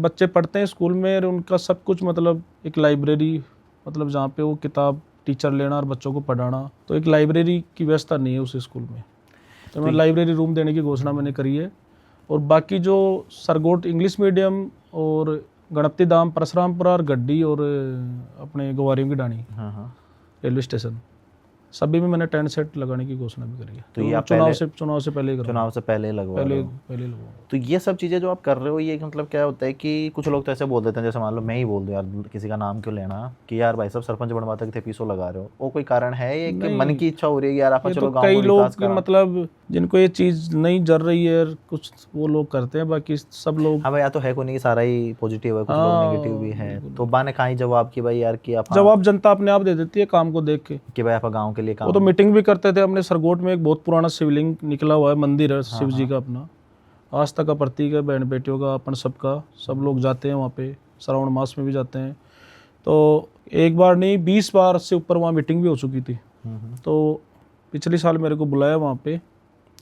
बच्चे पढ़ते हैं स्कूल में और उनका सब कुछ मतलब एक लाइब्रेरी, मतलब जहाँ पे वो किताब टीचर लेना और बच्चों को पढ़ाना, तो एक लाइब्रेरी की व्यवस्था नहीं है उस स्कूल में। तो मैं लाइब्रेरी रूम देने की घोषणा मैंने करी है। और बाकी जो सरगोट इंग्लिश मीडियम और गणपति धाम परशुरामपुरा और गड्डी और अपने ग्वारियों की डाणी हाँ हाँ रेलवे स्टेशन सभी में मैंने टेंट सेट लगाने की घोषणा भी करी है। तो ये आप चुनाव से पहले ही करूँगा। चुनाव से पहले लगवा रहे हो। पहले लगवाऊंगा। तो ये सब चीज़ें जो आप कर रहे हो ये मतलब क्या होता है कि कुछ लोग तो ऐसे बोल देते हैं, जैसे मान लो मैं ही बोल दूं यार, किसी का नाम क्यों लेना, कि यार भाई साहब सरपंच बनवाते थे पीसो लगा रहे हो, वो कोई कारण है ये कि मन की इच्छा हो रही है कि यार आप ये चलो तो गाँव कई को लोग विकास के करा। मतलब जिनको ये चीज़ नहीं जर रही है कुछ वो लोग करते हैं, बाकी सब लोग हाँ भाई, या तो है कोई नहीं कि सारा ही पॉजिटिव है, कुछ लोग हाँ, नेगेटिव भी है, तो बाने कहाँ ही जवाब कि भाई यार कि आप जवाब जनता अपने आप दे देती है काम को देख के। कि भाई आप गाँव के लिए वो काम। तो मीटिंग भी करते थे अपने सरगोट में, एक बहुत पुराना शिवलिंग निकला हुआ है, मंदिर है शिव जी का अपना, आस्था का प्रतीक है, बहन बेटियों का अपन सबका, सब लोग जाते हैं वहाँ पे, श्रावण मास में भी जाते हैं। तो एक बार नहीं 20 बार से ऊपर वहाँ मीटिंग भी हो चुकी थी। तो पिछले साल मेरे को बुलाया वहाँ पे,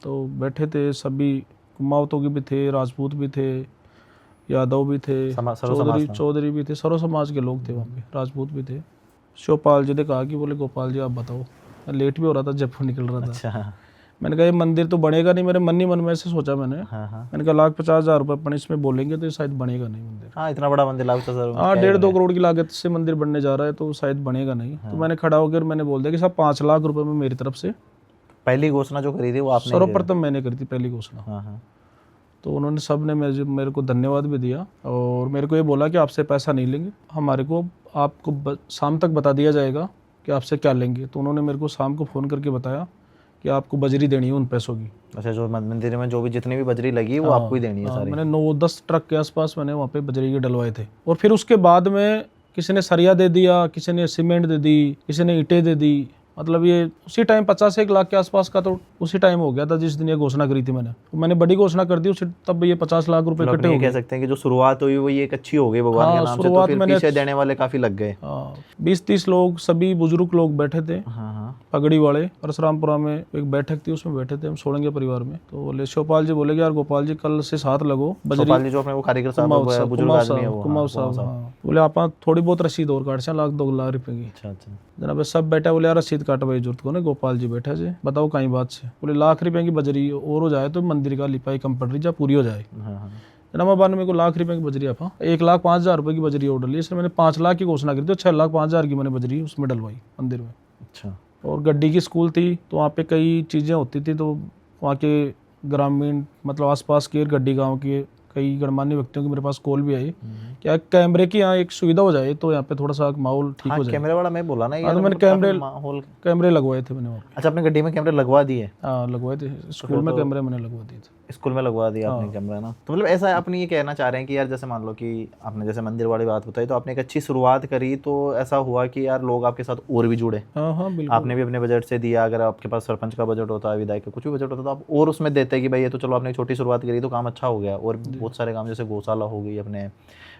तो बैठे थे सभी, कुमावतों के भी थे, राजपूत भी थे, यादव भी थे, चौधरी भी थे, सर्व समाज के लोग थे वहाँ पे, राजपूत भी थे। शिवपाल जी ने कहा कि बोले गोपाल जी आप बताओ, मैं लेट भी हो रहा था, जयपुर निकल रहा था। अच्छा। मैंने कहा ये मंदिर तो बनेगा नहीं, मेरे मन ही मन में ऐसे सोचा मैंने। हाँ हाँ मैंने कहा 1,50,000 रुपये अपन इसमें बोलेंगे तो ये शायद बनेगा नहीं मंदिर। हाँ, इतना बड़ा मंदिर लाख 50,000 हाँ 1.5-2 करोड़ की लागत से मंदिर बनने जा रहा है तो शायद बनेगा नहीं। तो मैंने खड़ा होकर मैंने बोल दिया कि साहब 5 लाख रुपए में मेरी तरफ से। पहली घोषणा जो करी थी वो आपने सर्वप्रथम मैंने करी थी पहली घोषणा। हाँ हाँ तो उन्होंने सब ने मेरे को धन्यवाद भी दिया और मेरे को ये बोला कि आपसे पैसा नहीं लेंगे, हमारे को आपको शाम तक बता दिया जाएगा कि आपसे क्या लेंगे। तो उन्होंने मेरे को शाम को फ़ोन करके बताया कि आपको बजरी देनी है उन पैसों की। अच्छा, जो मंदिर में जो भी जितनी भी बजरी लगी वो आपको ही देनी है सारी? मैंने 9-10 ट्रक के आसपास मैंने वहाँ पे बजरी के डलवाए थे। और फिर उसके बाद में किसी ने सरिया दे दिया, किसी ने सीमेंट दे दी, किसी ने ईंटें दे दी। मतलब ये उसी टाइम 50-1 लाख के आसपास का तो उसी टाइम हो गया था जिस दिन ये घोषणा करी थी मैंने। तो मैंने बड़ी घोषणा कर दी उसी, तब ये 50 लाख रुपए इकट्ठे हो कह गए। सकते हैं कि जो शुरुआत हुई वो ये एक अच्छी हो गई भगवान के नाम से, तो फिर पीछे देने वाले काफी लग गए। 20-30 लोग सभी बुजुर्ग लोग बैठे थे, हाँ हाँ पगड़ी वाले। परशुरामपुरा में एक बैठक थी उसमें बैठे थे हम, सोलंगे परिवार में। तो बोले शिवपाल जी बोले कि यार गोपाल जी कल से साथ लगो बजरी। गोपाल जी जो अपने वो कारीगर साहब बुजुर्ग आदमी है वो, कुमाव साहब। हाँ बोले आप थोड़ी बहुत रसीद और काट से 1-2 लाख रुपए की। अच्छा अच्छा। जनाब सब बैठा, बोले यार रसीद काटवाई जरूरत को ना। गोपाल जी बैठा जी बताओ कहीं बात से, बोले 1 लाख रुपए की बजरी और हो जाए तो मंदिर का लिपाई कम पड़ रही जा पूरी हो जाए। हाँ हाँ जनाब बाद में को 1 लाख रुपए की बजरी आप 1,05,000 रुपए की बजरी ऑर्डर ली, इसलिए मैंने 5 लाख की घोषणा करी थी, 6,05,000 की मैंने बजरी उसमें डलवाई मंदिर में। अच्छा। और गड्डी की स्कूल थी तो वहाँ पे कई चीज़ें होती थी, तो वहाँ के ग्रामीण मतलब आसपास के गड्डी गांव के कई गणमान्य व्यक्तियों की मेरे पास कॉल भी आई क्या कैमरे की यहाँ एक सुविधा हो जाए तो यहाँ पे थोड़ा सा माहौल ठीक हो जाए। कैमरे वाला मैं बोला ना, हाँ तो मैंने कैमरे लगवाए थे मैंने वहाँ पे। अच्छा, अपने गड्डी में कैमरे लगवा दिए? हाँ लगवाए थे, स्कूल में कैमरे मैंने लगवा दिए थे। स्कूल में लगवा दिया आपने हाँ। कैमरा ना। तो मतलब ऐसा अपनी ये कहना चाह रहे हैं कि यार जैसे मान लो कि आपने जैसे मंदिर वाली बात बताई, तो आपने एक अच्छी शुरुआत करी, तो ऐसा हुआ कि यार लोग आपके साथ और भी जुड़े। हाँ हाँ बिल्कुल। आपने भी अपने बजट से दिया, अगर आपके पास सरपंच का बजट होता है, विधायक का कुछ भी बजट होता तो आप और उसमें देते कि भाई ये तो चलो आपने एक छोटी शुरुआत करी तो काम अच्छा हो गया। और बहुत सारे काम जैसे गौशाला हो गई, अपने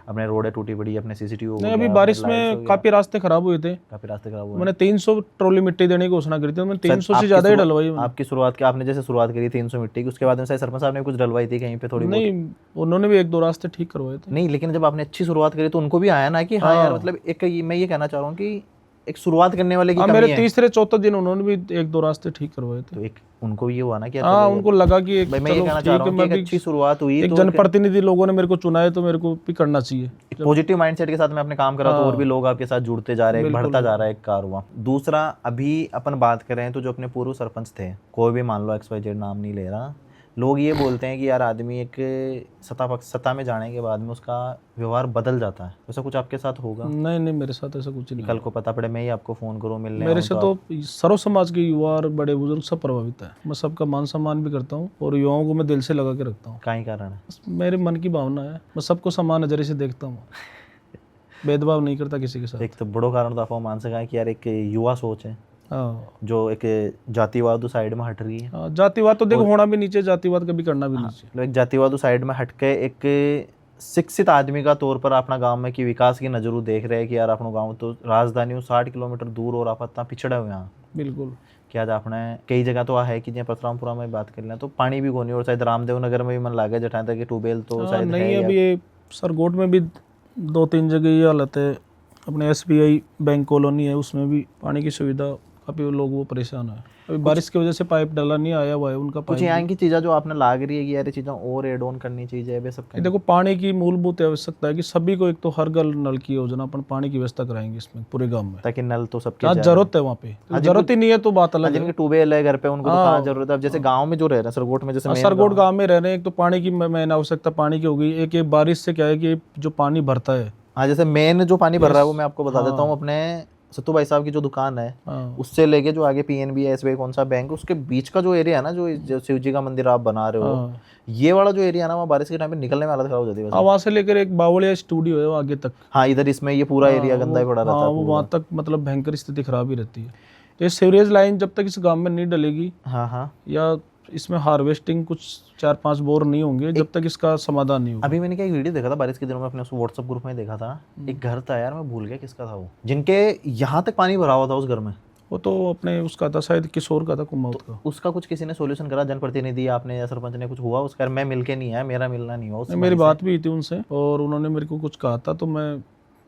अपने रोडें टूटी पड़ी, अपने सीसीटीवी हो नहीं, अभी गया, बारिश अपने लाइट्स हो में गया, काफ़ी रास्ते खराब हुए थे। काफी रास्ते खराब हुए। मैंने 300 ट्रॉली मिट्टी देने की घोषणा करी थी, तो मैंने शायद 300 से आपकी ज़्यादा ही शुरुआत- डलवाई मैंने। आपकी शुरुआत की आपने जैसे शुरुआत करी 300 मिट्टी की, उसके बाद में शायद सरपंच साहब ने कुछ डलवाई थी कहीं पे थोड़ी बहुत। नहीं, उन्होंने भी 1-2 रास्ते ठीक करवाए थे। नहीं, लेकिन जब आपने अच्छी शुरुआत करी तो उनको भी आया ना कि हाँ यार, हाँ। मतलब एक मैं ये कहना चाह रहा हूँ कि एक शुरुआत करने वाले की हाँ, कमी मेरे है। तीसरे चौथे दिन उन्होंने भी 1-2 रास्ते ठीक करवाए थे। तो एक उनको ये हुआ ना कि यार हाँ, चलो उनको लगा कि एक भाई मैं ये चलो कहना ठीक चाह रहा है, हूँ कि मैं एक भी अच्छी शुरुआत हुई एक तो जनप्रतिनिधि लोगों ने मेरे को चुना है, तो मेरे को भी करना चाहिए। एक पॉजिटिव माइंडसेट के साथ में आपने काम करा तो और भी लोग आपके साथ जुड़ते जा रहे हैं, एक बिल्कुल, बढ़ता जा रहा है, एक कारवां। दूसरा, अभी अपन बात करें तो जो अपने पूर्व सरपंच थे, कोई भी मान लो XYZ नाम नहीं ले रहा, लोग ये बोलते हैं कि यार आदमी एक सत्ता में जाने के बाद में उसका व्यवहार बदल जाता है। वैसा कुछ आपके साथ होगा? नहीं नहीं, मेरे साथ ऐसा कुछ कि नहीं कल है। को पता पड़े मैं ही आपको फ़ोन करूँ, मिलने मेरे आऊँ से तो तो सर्व समाज के युवा और बड़े बुजुर्ग सब प्रभावित है। मैं सबका मान सम्मान भी करता हूँ और युवाओं को मैं दिल से लगा के रखता हूँ। का ही कारण है? बस मेरे मन की भावना है, मैं सबको समान नजरिए से देखता हूँ, भेदभाव नहीं करता किसी के साथ। एक तो बड़ो कारण तो आप वो मान सका है कि यार एक युवा सोच है हाँ जो एक जातिवाद साइड में हट रही है। हाँ, जातिवाद तो देखो होना भी नीचे, जातिवाद कभी करना भी नीचे। मतलब एक जातिवाद साइड में हट के एक शिक्षित आदमी का तौर पर अपना गांव में कि विकास की नजरों देख रहे हैं कि यार अपना गांव तो राजधानी 60 किलोमीटर दूर और आप इतना पिछड़े हुए हैं बिल्कुल। कि आज आपने कई जगह तो है कि जहाँ परशुरामपुरा में बात कर लें तो पानी भी कोनी, और शायद रामदेव नगर में भी मन लागे जठान तक ट्यूबवेल तो हाँ, शायद नहीं है अभी ये सरगोट में भी 2-3 जगह ये हालत है। अपने SBI बैंक कॉलोनी है, उसमें भी पानी की सुविधा, काफ़ी लोग वो परेशान है। अभी बारिश की वजह से पाइप डाला नहीं आया हुआ है उनका कुछ पाइप। यहाँ की चीज़ें जो आपने लाग रही है कि यार ये चीज़ें और एड ऑन करनी चाहिए वे सब ये देखो, पानी की मूलभूत आवश्यकता है कि सभी को एक तो हर घर नल की योजना, अपन पानी की व्यवस्था कराएंगे इसमें पूरे गांव में। ताकि नल तो सबके जहाँ जाए। जरूरत है वहाँ पे, तो जरूरत ही नहीं है तो बात अलग है। जिनके ट्यूबवेल है घर पे उनको तो हाँ। कहाँ जरूरत है। अब जैसे गांव में जो रह रहे हैं सरगोट में, जैसे सरगोट गांव में रह रहे हैं, एक तो पानी की मेन आवश्यकता पानी की होगी। एक बारिश से क्या है कि जो पानी भरता है, हाँ, जैसे मेन जो पानी भर रहा है वो मैं आपको बता देता हूँ, हाँ। अपने सत्तू भाई साहब की जो दुकान है हाँ उससे लेके जो आगे PNB है, SBI कौन सा बैंक, उसके बीच का जो एरिया है ना, जो शिव जी का मंदिर आप बना रहे हो, हाँ। ये वाला जो एरिया है ना, वहाँ बारिश के टाइम पे निकलने में हालत खराब हो जाती है वैसे। हाँ, वहाँ से लेकर एक बावड़िया स्टूडियो है वो आगे तक। हाँ, इधर इसमें ये पूरा एरिया गंदा ही पड़ा रहता हाँ, है वो पूरा। वहाँ तक मतलब भयंकर स्थिति खराब ही रहती है। तो ये सीवरेज लाइन जब तक इस गांव में नहीं डलेगी, हाँ हाँ। या इसमें हार्वेस्टिंग कुछ 4-5 बोर नहीं होंगे, जब तक इसका समाधान नहीं होगा। अभी मैंने क्या एक वीडियो देखा था बारिश के दिनों में, अपने उस व्हाट्सएप ग्रुप में देखा था, एक घर था यार, मैं भूल गया किसका था वो, जिनके यहाँ तक पानी भरा हुआ था उस घर में। वो तो अपने उसका था, शायद किशोर का था, कुमाऊत का। उसका कुछ किसी ने सोल्यूशन करा, जनप्रतिनिधि आपने या सरपंच ने, कुछ हुआ उसका? मैं मिल के नहीं आया, मेरा मिलना नहीं हुआ उस मेरी बात भी हुई थी उनसे और उन्होंने मेरे को कुछ कहा था, तो मैं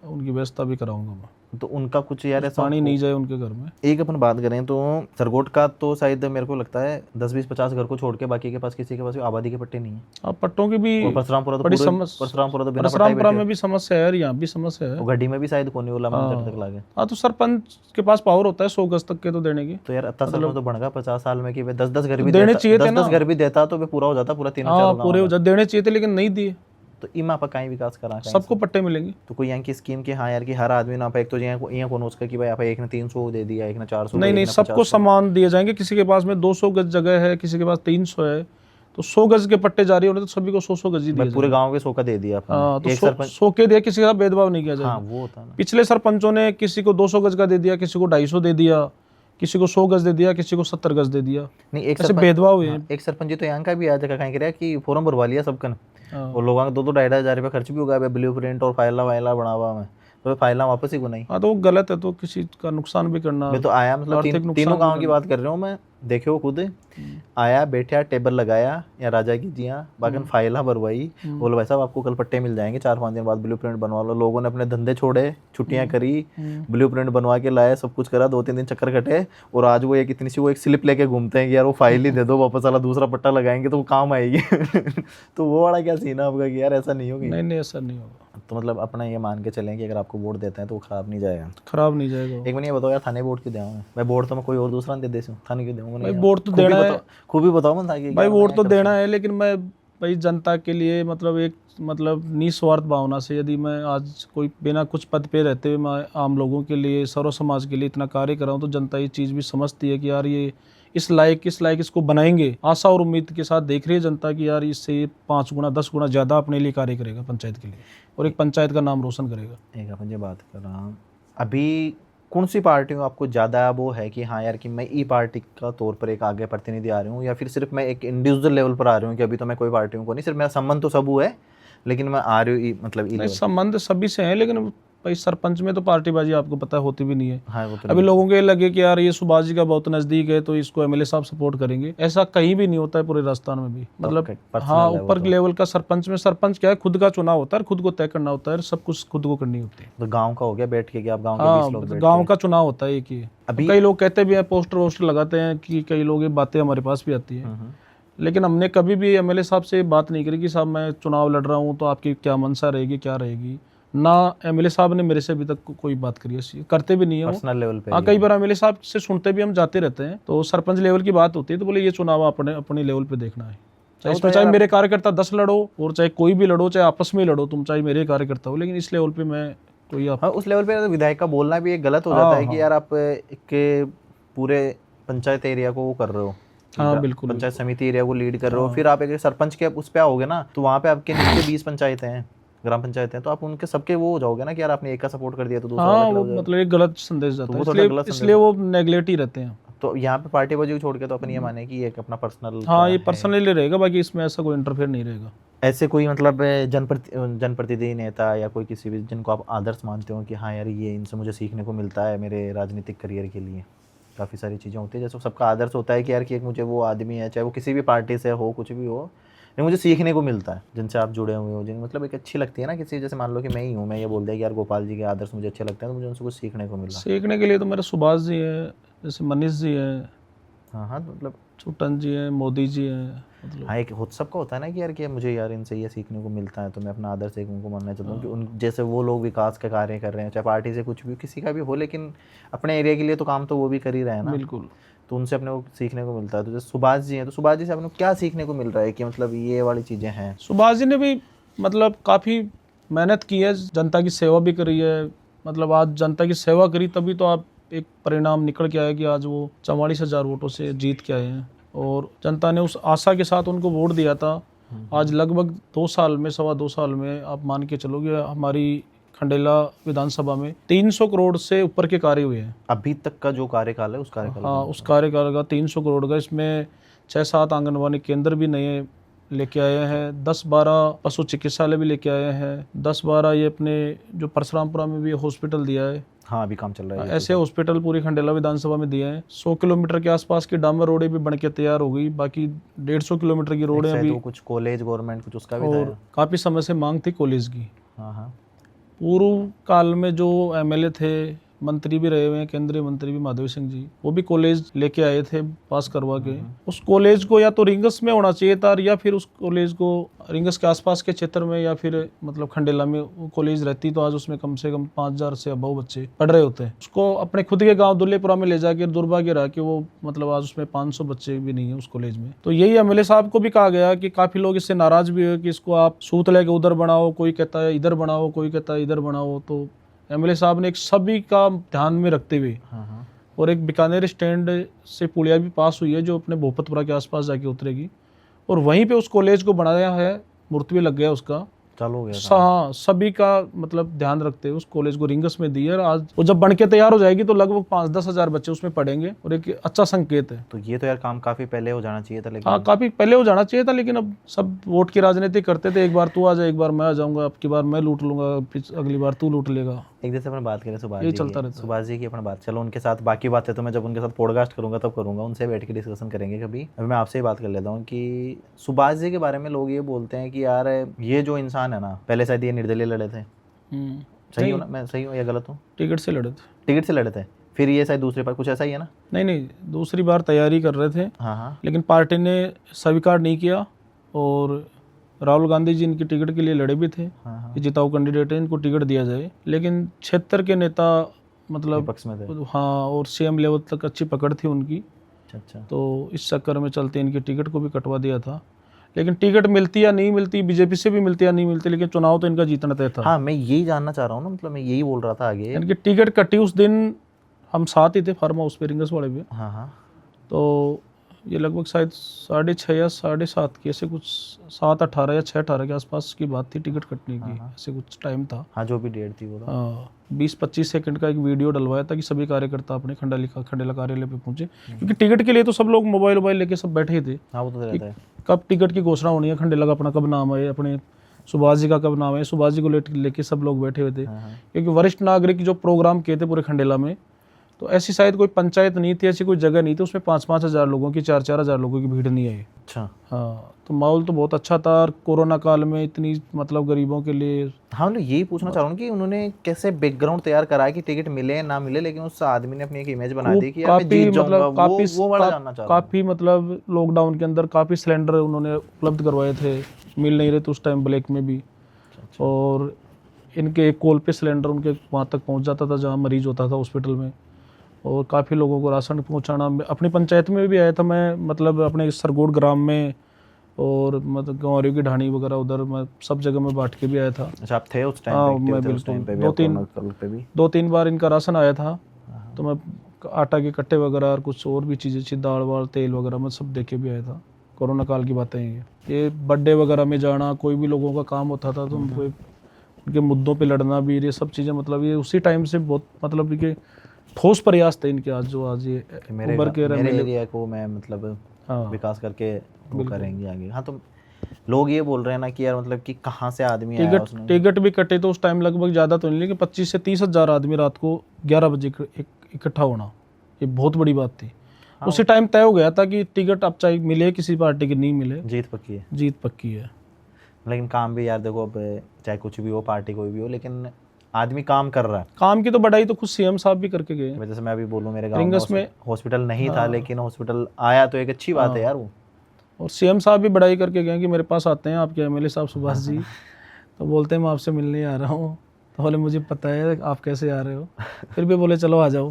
उनकी व्यवस्था भी कराऊंगा मैं। तो उनका कुछ यार ऐसा पानी नहीं जाए उनके घर में। एक अपन बात करें तो सरगोट का तो शायद मेरे को लगता है 10-20-50 घर को छोड़ के बाकी के पास किसी के पास आबादी के पट्टे नहीं है। अब पट्टों की भी और परशुरामपुरा तो बड़ी पूरे समस्या, परशुरामपुरा तो बिना पट्टा परशुरामपुरा में भी समस्या है और यहाँ भी समस्या है। वो गड्डी में भी शायद कोनी वाला मंदिर तक लागे। हाँ, तो सरपंच के पास पावर होता है 100 गज तक के तो देने की। तो यार 80 साल में तो बढ़ गया 50 साल में कि 10-10 घर भी देने चाहिए थे ना। 10-10 घर भी देता तो वे पूरा हो जाता, पूरा 3-4 हाँ, पूरे हो जाते, देने चाहिए थे लेकिन नहीं दिए। तो इमा पर कहीं विकास करा सबको पट्टे मिलेंगे। तो कोई यहाँ की स्कीम की हाँ यार कि हर आदमी ना पे, एक तो यहाँ कौन उसका कि भाई आप एक ने 300 दे दिया, एक ने 400, नहीं नहीं, सबको समान दिए जाएंगे। किसी के पास में 200 गज जगह है, किसी के पास 300 है, तो 100 गज के पट्टे जारी होने तो सभी को 100 गज ही दिए। पूरे गांव के 100 का दे दिया हाँ, तो एक सरपंच 100 के दिया, किसी का भेदभाव नहीं किया जाएगा। हाँ वो होता है ना। पिछले सरपंचों ने किसी को 200 गज का दे दिया, किसी को 250 दे दिया, किसी को 100 गज दे दिया, किसी को 70 गज दे दिया। नहीं, एक ऐसे भेदभाव हुए। एक सरपंच जी तो यहाँ का भी आज कहीं कह रहा कि फॉर्म भरवा लिया सबका, हाँ। और लोगों का 2-2-2.5 रुपये खर्च भी होगा ब्लू प्रिंट और फाइला वाइला बनावा में, तो फाइला वापस ही को नहीं। हाँ, तो वो गलत है, तो किसी का नुकसान भी करना। मैं तो आया मतलब तीनों गाँव की बात कर रहा हूँ मैं, देखियो खुद आया, बैठा, टेबल लगाया या राजा की जिया बागन फाइला भरवाई, बोलो भाई साहब आपको कल पट्टे मिल जाएंगे, 4-5 दिन बाद ब्लू प्रिंट बनवा लो। लोगों ने अपने धंधे छोड़े, छुट्टियां करी, ब्लू प्रिंट बनवा के लाए, सब कुछ करा, 2-3 दिन चक्कर कटे, और आज वो एक इतनी सी वो एक स्लिप लेके घूमते हैं कि यार वो फाइल ही दे दो वापस, वाला दूसरा पट्टा लगाएंगे तो वो काम आएगी। तो वो वाला क्या सीन है आपका कि यार ऐसा नहीं होगा? नहीं नहीं, ऐसा नहीं होगा। तो मतलब अपना ये मान के चलें कि अगर आपको वोट देते हैं तो वो खराब नहीं जाएगा। खराब नहीं जाएगा। एक मिनट ये बताओ यार, थाने वोट क्यों दें मैं? वोट तो मैं कोई और दूसरा दे देती हूँ, थाने क्यों दूंगा? भाई वोट तो देना है, खूब ही बताओ मैं ताकि भाई वोट तो देना है, लेकिन मैं भाई जनता के लिए मतलब एक मतलब निस्वार्थ भावना से, यदि मैं आज कोई बिना कुछ पद पे रहते हुए मैं आम लोगों के लिए, सर्व समाज के लिए इतना कार्य कर रहा हूँ, तो जनता ये चीज़ भी समझती है कि यार ये इस लायक इसको बनाएंगे, आशा और उम्मीद के साथ देख रही है जनता कि यार इससे 5 गुना 10 गुना ज़्यादा अपने लिए कार्य करेगा पंचायत के लिए और एक पंचायत का नाम रोशन करेगा। एक अपन ये बात कर रहा हूँ, अभी कौन सी पार्टी में आपको ज़्यादा वो है कि हाँ यार कि मैं ई पार्टी का तौर पर एक आगे प्रतिनिधि आ रही हूँ, या फिर सिर्फ मैं एक इंडिविजुअल लेवल पर आ रही हूँ कि अभी तो मैं कोई पार्टियों को नहीं, सिर्फ मेरा संबंध तो सब है लेकिन मैं आ रही हूँ मतलब ई नहीं, लेवल। संबंध सभी से हैं, लेकिन भाई सरपंच में तो पार्टीबाजी आपको पता है होती भी नहीं है। हाँ वो तो अभी लोगों को ये लगे कि यार ये सुभाष जी का बहुत नजदीक है तो इसको एमएलए साहब सपोर्ट करेंगे, ऐसा कहीं भी नहीं होता है पूरे राजस्थान में भी। मतलब personal हाँ, level ऊपर तो। लेवल का सरपंच में, सरपंच क्या है, खुद का चुनाव होता है, खुद को तय करना होता है, सब कुछ खुद को करनी होती है। तो गांव का हो गया बैठ के कि आप गांव के हाँ, 20 लोग बैठ गाँव के। का चुनाव होता है एक ही। अभी कई लोग कहते भी हैं, पोस्टर वोस्टर लगाते हैं कि कई लोग ये बातें हमारे पास भी आती है, लेकिन हमने कभी भी एमएलए साहब से बात नहीं करी कि साहब मैं चुनाव लड़ रहा हूँ तो आपकी क्या मंशा रहेगी, क्या रहेगी। ना एमएलए साहब ने मेरे से अभी तक कोई बात करी ऐसी, करते भी नहीं है वो। पर्सनल लेवल पे हाँ, कई बार एमएलए साहब से सुनते भी हम जाते रहते हैं, तो सरपंच लेवल की बात होती है तो बोले ये चुनाव अपने अपने लेवल पे देखना है, चाहे इसमें चाहे मेरे कार्यकर्ता 10 लड़ो और चाहे कोई भी लड़ो, चाहे आपस में लड़ो, तुम चाहे मेरे कार्यकर्ता हो, लेकिन इस लेवल पे मैं कोई आप। हाँ, उस लेवल पे तो विधायक का बोलना भी एक गलत हो जाता है कि यार आप एक पूरे पंचायत एरिया को वो कर रहे हो। हाँ बिल्कुल, पंचायत समिति एरिया को लीड कर रहे हो, फिर आप एक सरपंच के उस पे आओगे ना, तो वहाँ पे आपके नीचे 20 पंचायतें हैं, ग्राम पंचायत है, तो आप उनके सबके वो हो जाओगे ना कि यार आपने एक का सपोर्ट कर दिया तो दूसरा हाँ, अलग वो हो जाएगा। मतलब एक गलत संदेश जाता है, वो थोड़ा गलत इसलिए वो नेगलेक्ट ही रहते हैं। तो यहाँ पे पार्टी बाजी को छोड़ के तो अपन ये माने कि एक अपना पर्सनल। हाँ, ये पर्सनली रहेगा, बाकी इसमें ऐसा कोई इंटरफेयर नहीं रहेगा। ऐसे कोई मतलब जनप्रतिनिधि नेता या कोई किसी भी जिनको आप आदर्श मानते हो कि हाँ यार ये इनसे मुझे सीखने को मिलता है मेरे राजनीतिक करियर के लिए, काफ़ी सारी चीज़ें होती है जैसे सबका आदर्श होता है कि यार कि एक मुझे वो आदमी है, चाहे वो किसी भी पार्टी से हो, कुछ भी हो, लेकिन मुझे सीखने को मिलता है, जिनसे आप जुड़े हुए हो, जिन मतलब एक अच्छी लगती है ना किसी, जैसे मान लो कि मैं ही हूँ, मैं ये बोल दिया कि यार गोपाल जी के आदर्श मुझे अच्छे लगते हैं तो मुझे उनसे कुछ सीखने को मिला। सीखने के लिए तो मेरे सुभाष जी हैं, जैसे मनीष जी हैं, हाँ हाँ, मतलब चुटन जी हैं, मोदी जी हैं, मतलब हाँ एक सबका होता है ना कि यार कि मुझे यार इनसे ये सीखने को मिलता है तो मैं अपना आदर्श एक उनको मानना चाहता हूँ कि उन जैसे वो लोग विकास का कार्य कर रहे हैं, चाहे पार्टी से कुछ भी किसी का भी हो, लेकिन अपने एरिया के लिए तो काम तो वो भी कर ही रहे हैं ना। बिल्कुल, तो उनसे अपने को सीखने को मिलता है। तो जैसे सुभाष जी हैं, तो सुभाष जी से अपने को क्या सीखने को मिल रहा है कि मतलब ये वाली चीज़ें हैं। सुभाष जी ने भी मतलब काफ़ी मेहनत की है, जनता की सेवा भी करी है। मतलब आज जनता की सेवा करी तभी तो आप एक परिणाम निकल के आया कि आज वो 44,000 वोटों से जीत के आए हैं और जनता ने उस आशा के साथ उनको वोट दिया था। आज लगभग 2 साल में, 2.25 साल में आप मान के चलोगे हमारी खंडेला विधानसभा में 300 करोड़ से ऊपर के कार्य हुए हैं अभी तक का जो कार्यकाल है उस कार्यकाल। हाँ, उस कार्यकाल का 300 करोड़ का, इसमें 6-7 आंगनबाड़ी केंद्र भी नए लेके आए हैं, 10-12 पशु चिकित्सालय भी लेके आए हैं, 10-12 ये अपने जो परशुरामपुरा में भी हॉस्पिटल दिया है। हाँ अभी काम चल रहा है। ऐसे हॉस्पिटल पूरी खंडेला विधानसभा में दिए हैं। 100 किलोमीटर के आसपास की डामर रोडें भी बन के तैयार हो गई, बाकी 150 किलोमीटर की रोडें अभी, कुछ कॉलेज गवर्नमेंट कुछ उसका भी और काफ़ी समय से मांग थी कॉलेज की। हाँ हाँ, पूर्व काल में जो एमएलए थे, मंत्री भी रहे हुए हैं, केंद्रीय मंत्री भी माधव सिंह जी, वो भी कॉलेज लेके आए थे पास करवा के। उस कॉलेज को या तो रिंगस में होना चाहिए था, या फिर उस कॉलेज को रिंगस के आसपास के क्षेत्र में, या फिर मतलब खंडेला में वो कॉलेज रहती तो आज उसमें कम से कम 5,000 से अबव बच्चे पढ़ रहे होते हैं। उसको अपने खुद के गांव दुल्लेपुरा में ले जाकर दुर्भाग्य रहा कि वो मतलब आज उसमें 500 बच्चे भी नहीं है उस कॉलेज में। तो यही एमएलए साहब को भी कहा गया कि काफ़ी लोग इससे नाराज भी हुए कि इसको आप सूत लेके उधर बनाओ, कोई कहता है इधर बनाओ, कोई कहता है इधर बनाओ। तो एमएलए साहब ने एक सभी का ध्यान में रखते हुए और एक बीकानेर स्टैंड से पुलिया भी पास हुई है जो अपने भोपतपुरा के आसपास जाके उतरेगी, और वहीं पे उस कॉलेज को बनाया है, मूर्ति भी लग गया उसका, चालू हो गया। हाँ, सभी का मतलब ध्यान रखते हुए उस कॉलेज को रिंगस में दी है। आज वो जब बन के तैयार हो जाएगी तो लगभग 5-10 हज़ार बच्चे उसमें पढ़ेंगे और एक अच्छा संकेत है। तो ये तो यार काम काफी पहले हो जाना चाहिए था, लेकिन हाँ, काफी पहले हो जाना चाहिए था, लेकिन अब सब वोट की राजनीति करते थे, एक बार तू आ जा, एक बार मैं आ जाऊंगा, अब की बार मैं लूट लूंगा, अगली बार तू लूट लेगा। एक जैसे अपन बात करें सुभाष ये जी चलता की, रहता है। सुभाष जी की अपन बात, चलो उनके साथ बाकी बातें तो मैं जब उनके साथ पॉडकास्ट करूंगा तब करूंगा, उनसे बैठ के डिस्कशन करेंगे कभी। अभी मैं आपसे ही बात कर लेता हूँ कि सुभाष जी के बारे में लोग ये बोलते हैं कि यार ये जो इंसान है ना, पहले शायद ये निर्दलीय लड़े थे, सही हो ना, मैं सही हूँ या गलत हूँ? टिकट से लड़े थे। टिकट से लड़े थे, फिर ये शायद दूसरी बार कुछ ऐसा ही है ना? नहीं, दूसरी बार तैयारी कर रहे थे, हाँ हाँ, लेकिन पार्टी ने स्वीकार नहीं किया और राहुल गांधी जी इनकी टिकट के लिए लड़े भी थे कि जिताऊ कैंडिडेट है, इनको टिकट दिया जाए, लेकिन क्षेत्र के नेता मतलब पक्ष में थे। हाँ, और सीएम लेवल तक अच्छी पकड़ थी उनकी, अच्छा, तो इस चक्कर में चलते इनकी टिकट को भी कटवा दिया था। लेकिन टिकट मिलती या नहीं मिलती, बीजेपी से भी मिलती या नहीं मिलती, लेकिन चुनाव तो इनका जीतना तय था। हाँ मैं यही जानना चाह रहा हूँ ना, मतलब मैं यही बोल रहा था आगे। इनकी टिकट कटी उस दिन, हम साथ ही थे फार्म हाउस पे, रिंगस वाले पे। हाँ हाँ, तो ये लगभग शायद 6:30 या 7:30 की, ऐसे कुछ 7:18 या 6:18 के आसपास की बात थी टिकट कटने की, ऐसे कुछ टाइम था। हाँ, जो भी डेट थी वो तो। हाँ, 20-25 सेकंड का एक वीडियो डलवाया था कि सभी कार्यकर्ता अपने खंडेला कार्यालय पे पहुंचे, क्योंकि टिकट के लिए तो सब लोग मोबाइल लेके सब बैठे ही थे। हाँ, वो तो रहता है। कब टिकट की घोषणा होनी है, खंडेला का अपना कब नाम है, अपने सुभाष जी का कब नाम है, सुभाष जी को लेके सब लोग बैठे हुए थे। क्योंकि वरिष्ठ नागरिक जो प्रोग्राम किए थे पूरे खंडेला में, तो ऐसी शायद कोई पंचायत नहीं थी, ऐसी कोई जगह नहीं थी उसमें 5-5 हज़ार लोगों की, 4-4 हज़ार लोगों की भीड़ नहीं आई। अच्छा। हाँ, तो माहौल तो बहुत अच्छा था। और कोरोना काल में इतनी मतलब गरीबों के लिए। हाँ, मतलब यही पूछना चाह रहा हूँ कि उन्होंने कैसे बैकग्राउंड तैयार करा है कि टिकट मिले ना मिले, लेकिन उस आदमी ने अपनी एक इमेज बना दी कि यार मैं जीत जाऊंगा। वो वाला जानना चाह रहा हूँ। काफ़ी मतलब लॉकडाउन के अंदर काफ़ी सिलेंडर उन्होंने उपलब्ध करवाए थे, मिल नहीं रहे थे उस टाइम ब्लैक में भी। और इनके एक कॉल पे सिलेंडर उनके वहाँ तक पहुँच जाता था जहाँ मरीज होता था हॉस्पिटल में। और काफ़ी लोगों को राशन पहुँचाना, अपनी पंचायत में भी आया था मैं, मतलब अपने सरगोड़ ग्राम में, और मतलब गंवारियों की ढाणी वगैरह उधर मैं सब जगह में बांट के भी आया था। अच्छा, आप थे उस टाइम हाँ, पे? मैं थे उस टाइम पे भी? 2-3 बार इनका राशन आया था, तो मैं आटा के कट्टे वगैरह और कुछ और भी चीज़ें थी, दाल वाल तेल वगैरह मैं सब दे के भी आया था। कोरोना काल की बातें हैं ये बर्थडे वगैरह में जाना, कोई भी लोगों का काम होता था तो उनको उनके मुद्दों पे लड़ना भी, ये सब चीज़ें मतलब ये उसी टाइम से बहुत मतलब कि ठोस प्रयास थे इनके। आज ये मेरे एरिया को मैं मतलब विकास करके वो करेंगे आगे। हाँ, तो लोग ये बोल रहे हैं ना कि यार मतलब कि कहाँ से आदमी आया उसने। टिकट भी कटे तो उस टाइम लगभग ज़्यादा तो नहीं, लेकिन 25 से 30 हज़ार आदमी रात को 11 बजे इकट्ठा होना, ये बहुत बड़ी बात थी। हाँ, उसी टाइम तय हो गया था कि टिकट अब चाहे मिले किसी पार्टी की नहीं मिले, जीत पक्की है। जीत पक्की है। लेकिन काम भी यार देखो, अब चाहे कुछ भी हो, पार्टी कोई भी हो, लेकिन आदमी काम कर रहा है। काम की तो बढ़ाई तो खुद सीएम साहब भी करके गए। जैसे मैं अभी बोलूँ, मेरे गाँव में हॉस्पिटल नहीं था, लेकिन हॉस्पिटल आया तो एक अच्छी बात है यार वो। और सीएम साहब भी बढ़ाई करके गए कि मेरे पास आते हैं आपके एमएलए साहब सुभाष जी, तो बोलते हैं मैं आपसे मिलने आ रहा हूँ। तो बोले मुझे पता है आप कैसे आ रहे हो, फिर भी बोले चलो आ जाओ।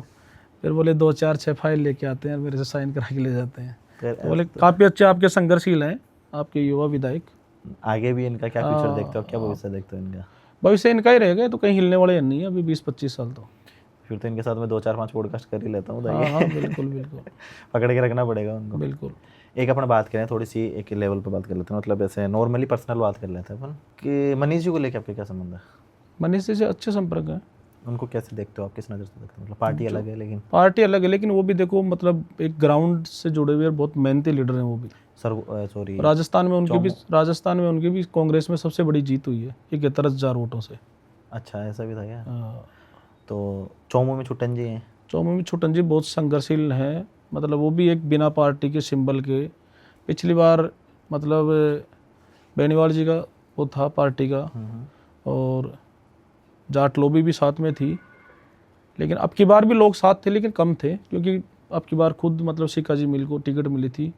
फिर बोले 2-4-6 फाइल लेके आते हैं, मेरे से साइन करा के ले जाते हैं। तो बोले काफ़ी अच्छे आपके संघर्षशील हैं आपके युवा विधायक। आगे भी इनका क्या फ्यूचर देखते हो, क्या भविष्य देखते हो इनका? भविष्य इनका ही रहेगा, तो कहीं हिलने वाले नहीं है अभी 20-25 साल। तो फिर तो इनके साथ में 2-4-5 पॉडकास्ट कर ही लेता हूँ। हाँ, बिल्कुल पकड़ के रखना पड़ेगा उनको। बिल्कुल। एक अपन बात करें, थोड़ी सी एक लेवल पे बात कर लेते हैं, मतलब ऐसे नॉर्मली पर्सनल बात कर लेते हैं अपन कि मनीष जी को लेकर आपके क्या संबंध है? मनीष जी से अच्छे संपर्क है। उनको कैसे देखते हो आप, किस नज़र से देखते हो? मतलब पार्टी अलग है, लेकिन पार्टी अलग है, लेकिन वो भी देखो मतलब एक ग्राउंड से जुड़े हुए बहुत मेहनती लीडर हैं वो भी। सॉरी, राजस्थान में उनकी भी कांग्रेस में सबसे बड़ी जीत हुई है 71,000 वोटों से। अच्छा, ऐसा भी था क्या? तो चौमू में छुट्टन जी हैं। चौमू में छुट्टन जी बहुत संघर्षशील हैं, मतलब वो भी एक बिना पार्टी के सिंबल के। पिछली बार मतलब बेनीवाल जी का वो था पार्टी का, और जाट लोबी भी साथ में थी, लेकिन अब की बार भी लोग साथ थे लेकिन कम थे, क्योंकि अब की बार खुद मतलब सिक्का जी मिल को टिकट मिली थी,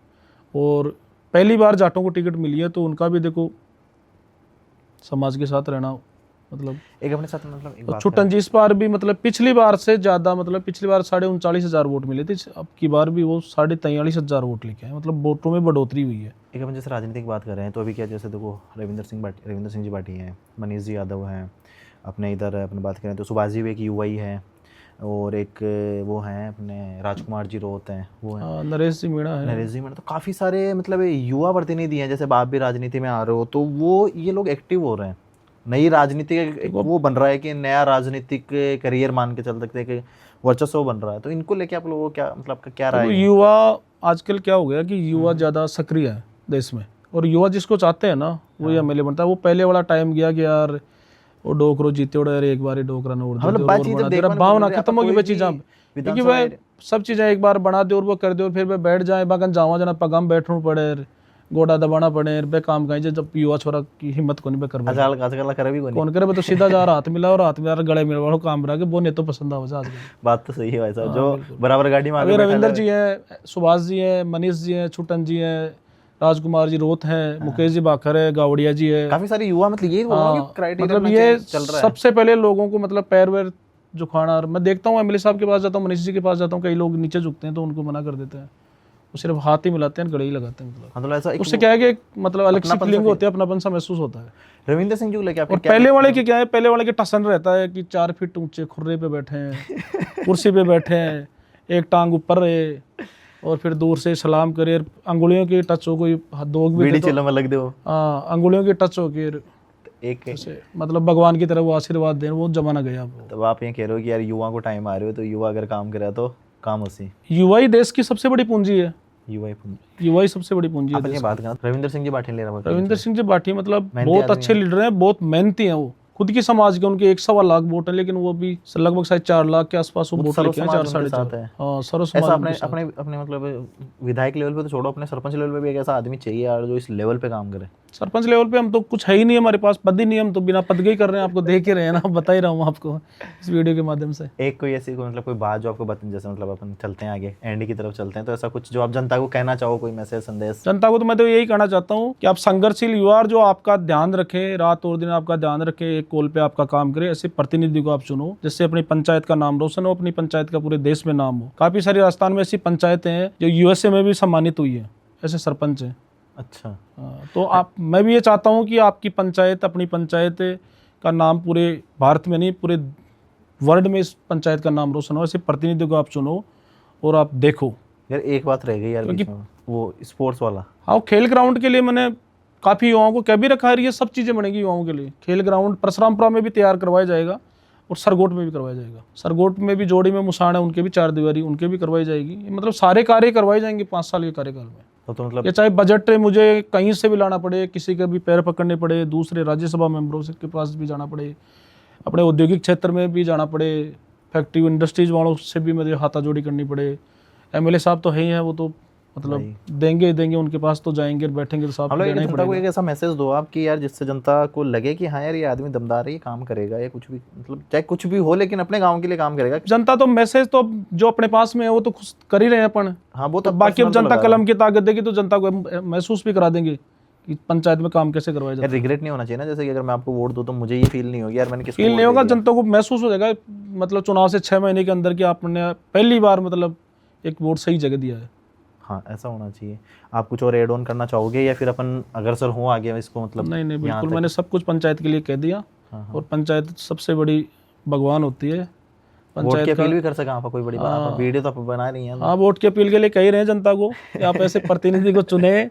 और पहली बार जाटों को टिकट मिली है, तो उनका भी देखो समाज के साथ रहना मतलब एक अपने साथ मतलब एक बात छुट्टन जी इस बार भी मतलब पिछली बार से ज़्यादा, मतलब पिछली बार 39,500 वोट मिले थे, अब की बार भी वो 43,500 वोट लेके आए, मतलब वोटों में बढ़ोतरी हुई है। एक अपन जैसे राजनीति की बात कर रहे हैं, तो अभी क्या, जैसे देखो रविंदर सिंह जी भाटी हैं, मनीष जी यादव हैं, अपने इधर अपने बात करें तो सुभाष जी भी एक युवा ही है, और एक वो हैं अपने राजकुमार जी रोहत हैं, वो हैं नरेश जी मीणा है। तो काफ़ी सारे मतलब युवा प्रतिनिधि हैं। जैसे आप भी राजनीति में आ रहे हो, तो वो ये लोग एक्टिव हो रहे हैं, नई राजनीति वो बन रहा है कि नया राजनीतिक करियर मान के चल सकते हैं कि वर्चस्व बन रहा है। तो इनको लेके आप लोगों को क्या मतलब क्या राय है? युवा आजकल क्या हो गया कि युवा ज़्यादा सक्रिय है देश में, और युवा जिसको चाहते हैं ना वो एमएलए बनता है। वो पहले वाला टाइम गया कि यार वो डोकरो जीते उड़े, एक बार डोकरा न उड़ दे, भावना खत्म होगी वो चीज़। क्योंकि वह सब चीज़ें एक बार बना दे और वो कर दे, और फिर वह बैठ जाए बागन जावा जना पगम बैठना पड़े, गोड़ा दबाना पड़े, बे काम कहीं जब युवा छोरा की हिम्मत को नहीं कर कौन करे, तो सीधा जा रहा हाथ मिला और हाथ मिला गले मिला काम रहा कि वो नहीं तो पसंद आ वजह। बात तो सही है भाई साहब, जो बराबर गाड़ी में रविंदर जी हैं, सुभाष जी हैं, मनीष जी हैं, छुट्टन जी हैं, राजकुमार जी रोहत हैं, मुकेश जी बाखर है, गावड़िया जी है, काफी सारे युवा मतलब ये मतलब ये सबसे पहले लोगों को मतलब पैर वैर झुकाना। मैं देखता हूँ एमएलए साहब के पास जाता हूँ, मनीष जी के पास जाता हूँ, कई लोग नीचे झुकते हैं तो उनको मना कर देते हैं, वो सिर्फ हाथ ही मिलाते हैं, गले ही लगाते हैं। मतलब ऐसा उससे क्या है कि मतलब अलग सी फीलिंग होती है, अपनापन सा महसूस होता है। रविंदर सिंह जी को लेके और पहले वाले की क्या है, पहले वाले के टसन रहता है कि 4 फीट ऊंचे खुर्रे पे बैठे हैं, कुर्सी पे बैठे हैं, एक टांग ऊपर रहे, और फिर दूर से सलाम करे, अंगुलियों की टच हो, कोई दोग भी बीड़ी दे तो चिल्लो में लग दो हाँ अंगुलियों की टच हो के एक जैसे मतलब भगवान की तरह वो आशीर्वाद दें, वो जमाना गया अब। तो आप ये कह रहे हो कि यार युवा को टाइम आ रहे हो, तो युवा अगर काम करे तो काम उसी युवा ही देश की सबसे बड़ी पूंजी है, युवा ही युवा ही सबसे बड़ी पूंजी है अपन ये देश बात करना रविंद्र सिंह जी बाठी ले रहा हूँ। रविंद्र सिंह जी बाठी मतलब मेहनती बहुत आदमी अच्छे हैं। लीडर हैं, बहुत मेहनती हैं। वो खुद की समाज के उनके 1.25 लाख वोट हैं, लेकिन वो भी लगभग शायद 4 लाख के आसपास वो वो वोट सर्व लेके हैं, समाज 4 उनके साढ़े साथ 4। है। हाँ सर्व ऐसा समाज अपने उनके साथ। अपने अपने मतलब विधायक लेवल पे तो छोड़ो, अपने सरपंच लेवल पे भी एक ऐसा आदमी चाहिए यार जो इस लेवल पे काम करे। सरपंच लेवल पे हम तो कुछ है ही नहीं, हमारे पास पद ही नहीं, हम तो बिना पद के ही कर रहे हैं, आपको देख ही रहे हैं ना, बता ही रहा हूँ आपको इस वीडियो के माध्यम से। एक कोई ऐसी कोई मतलब कोई बात जो आपको बता, जैसे मतलब अपन चलते हैं आगे एंडी की तरफ चलते हैं, तो ऐसा कुछ जो आप जनता को कहना चाहो, कोई मैसेज संदेश। जनता को तो मैं तो यही कहना चाहता हूँ कि आप संघर्षशील युवा और जो आपका ध्यान रखे, रात और दिन आपका ध्यान रखे, एक कॉल पे आपका काम करे, ऐसे प्रतिनिधि को आप चुनो जिससे अपनी पंचायत का नाम रोशन हो, अपनी पंचायत का पूरे देश में नाम हो। काफी सारी राजस्थान में ऐसी पंचायतें हैं जो यूएसए में भी सम्मानित हुई है, ऐसे सरपंच हैं। अच्छा तो आप मैं भी ये चाहता हूँ कि आपकी पंचायत, अपनी पंचायत का नाम पूरे भारत में नहीं पूरे वर्ल्ड में इस पंचायत का नाम रोशन हो, ऐसे प्रतिनिधि को आप चुनो और आप देखो। यार एक बात रह गई यार बीच में, वो स्पोर्ट्स वाला। हाँ वो खेल ग्राउंड के लिए मैंने काफ़ी युवाओं को कह भी रखा है, ये सब चीज़ें बनेगी युवाओं के लिए। खेल ग्राउंड परशुरामपुरा में भी तैयार करवाया जाएगा और सरगोट में भी करवाया जाएगा। सरगोट में भी जोड़ी में मुसाण है, उनके भी 4 दीवारी उनके भी करवाई जाएगी। मतलब सारे कार्य करवाए जाएंगे 5 साल के कार्यकाल में। तो मतलब ये चाहे बजट मुझे कहीं से भी लाना पड़े, किसी के भी पैर पकड़ने पड़े, दूसरे राज्यसभा मेंबरों के पास भी जाना पड़े, अपने औद्योगिक क्षेत्र में भी जाना पड़े, फैक्ट्री इंडस्ट्रीज वालों से भी मुझे हाथाजोड़ी करनी पड़े। एमएलए साहब तो है ही हैं, वो तो मतलब देंगे उनके पास तो जाएंगे, बैठेंगे तो साहब हम लोग देना ही जनता को पड़ेगा। एक ऐसा मैसेज दो आप कि यार जिससे जनता को लगे कि हाँ यार ये आदमी दमदार है, ये काम करेगा, या कुछ भी मतलब चाहे कुछ भी हो लेकिन अपने गांव के लिए काम करेगा। जनता तो मैसेज तो जो अपने पास में है वो तो खुद कर ही रहे हैं अपन। हाँ वो तो बाकी अब personal तो जनता लगा कलम की ताकत देगी तो जनता को महसूस भी करा देंगे कि पंचायत में काम कैसे करवाया यार जाता है। रिग्रेट नहीं होना चाहिए ना, जैसे कि अगर मैं आपको वोट दूं तो मुझे ये फील नहीं होगी यार मैंने किसको फील वोट नहीं होगा, दे दिया। जनता को महसूस हो जाएगा मतलब चुनाव से 6 महीने के अंदर कि आपने पहली बार मतलब एक वोट सही जगह दिया है। हाँ ऐसा होना चाहिए। आप कुछ और एड ऑन करना चाहोगे या फिर अपन अग्रसर हो आगे इसको मतलब? नहीं यहाँ बिल्कुल, तक- मैंने सब कुछ पंचायत के लिए कह दिया। हाँ, हाँ। और पंचायत सबसे बड़ी भगवान होती है। वोट की पंचायत का अपील भी कर सका आप, कोई बड़ी बात आप वीडियो तो आप बना रही हैं। हाँ वोट की अपील के लिए कह ही रहे हैं जनता को कि आप ऐसे प्रतिनिधि को चुने।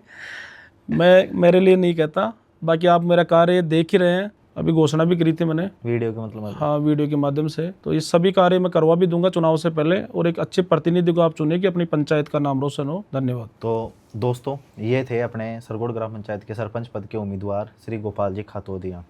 मैं मेरे लिए नहीं कहता, बाकी आप मेरा कार्य देख ही रहे हैं, अभी घोषणा भी करी थी मैंने वीडियो के मतलब हाँ वीडियो के माध्यम से। तो ये सभी कार्य मैं करवा भी दूंगा चुनाव से पहले, और एक अच्छे प्रतिनिधि को आप चुने कि अपनी पंचायत का नाम रोशन हो। धन्यवाद। तो दोस्तों ये थे अपने सरगोड़ ग्राम पंचायत के सरपंच पद के उम्मीदवार श्री गोपाल जी खातोदिया।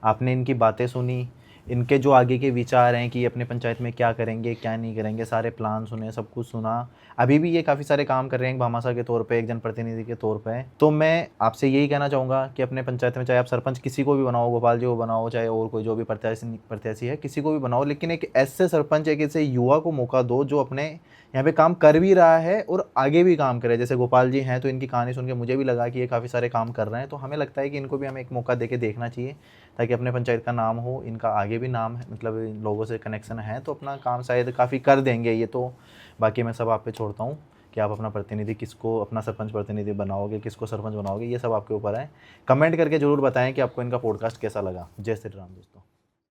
आपने इनकी बातें सुनी, इनके जो आगे के विचार हैं कि अपने पंचायत में क्या करेंगे क्या नहीं करेंगे, सारे प्लान सुने, सब कुछ सुना। अभी भी ये काफ़ी सारे काम कर रहे हैं भामाशाह के तौर पे, एक जनप्रतिनिधि के तौर पे। तो मैं आपसे यही कहना चाहूँगा कि अपने पंचायत में चाहे आप सरपंच किसी को भी बनाओ, गोपाल जी को बनाओ, चाहे और कोई जो भी प्रत्याशी है किसी को भी बनाओ, लेकिन एक ऐसे सरपंच, एक ऐसे युवा को मौका दो जो अपने यहाँ पे काम कर भी रहा है और आगे भी काम करे। जैसे गोपाल जी हैं तो इनकी कहानी सुन के मुझे भी लगा कि ये काफ़ी सारे काम कर रहे हैं, तो हमें लगता है कि इनको भी हमें एक मौका देके देखना चाहिए ताकि अपने पंचायत का नाम हो, इनका आगे भी नाम है, मतलब लोगों से कनेक्शन है, तो अपना काम शायद काफ़ी कर देंगे ये। तो बाकी मैं सब आप पे छोड़ता हूँ कि आप अपना प्रतिनिधि किसको, अपना सरपंच प्रतिनिधि बनाओगे, किसको सरपंच बनाओगे, ये सब आपके ऊपर है। कमेंट करके ज़रूर बताएं कि आपको इनका पॉडकास्ट कैसा लगा। जय श्री राम दोस्तों।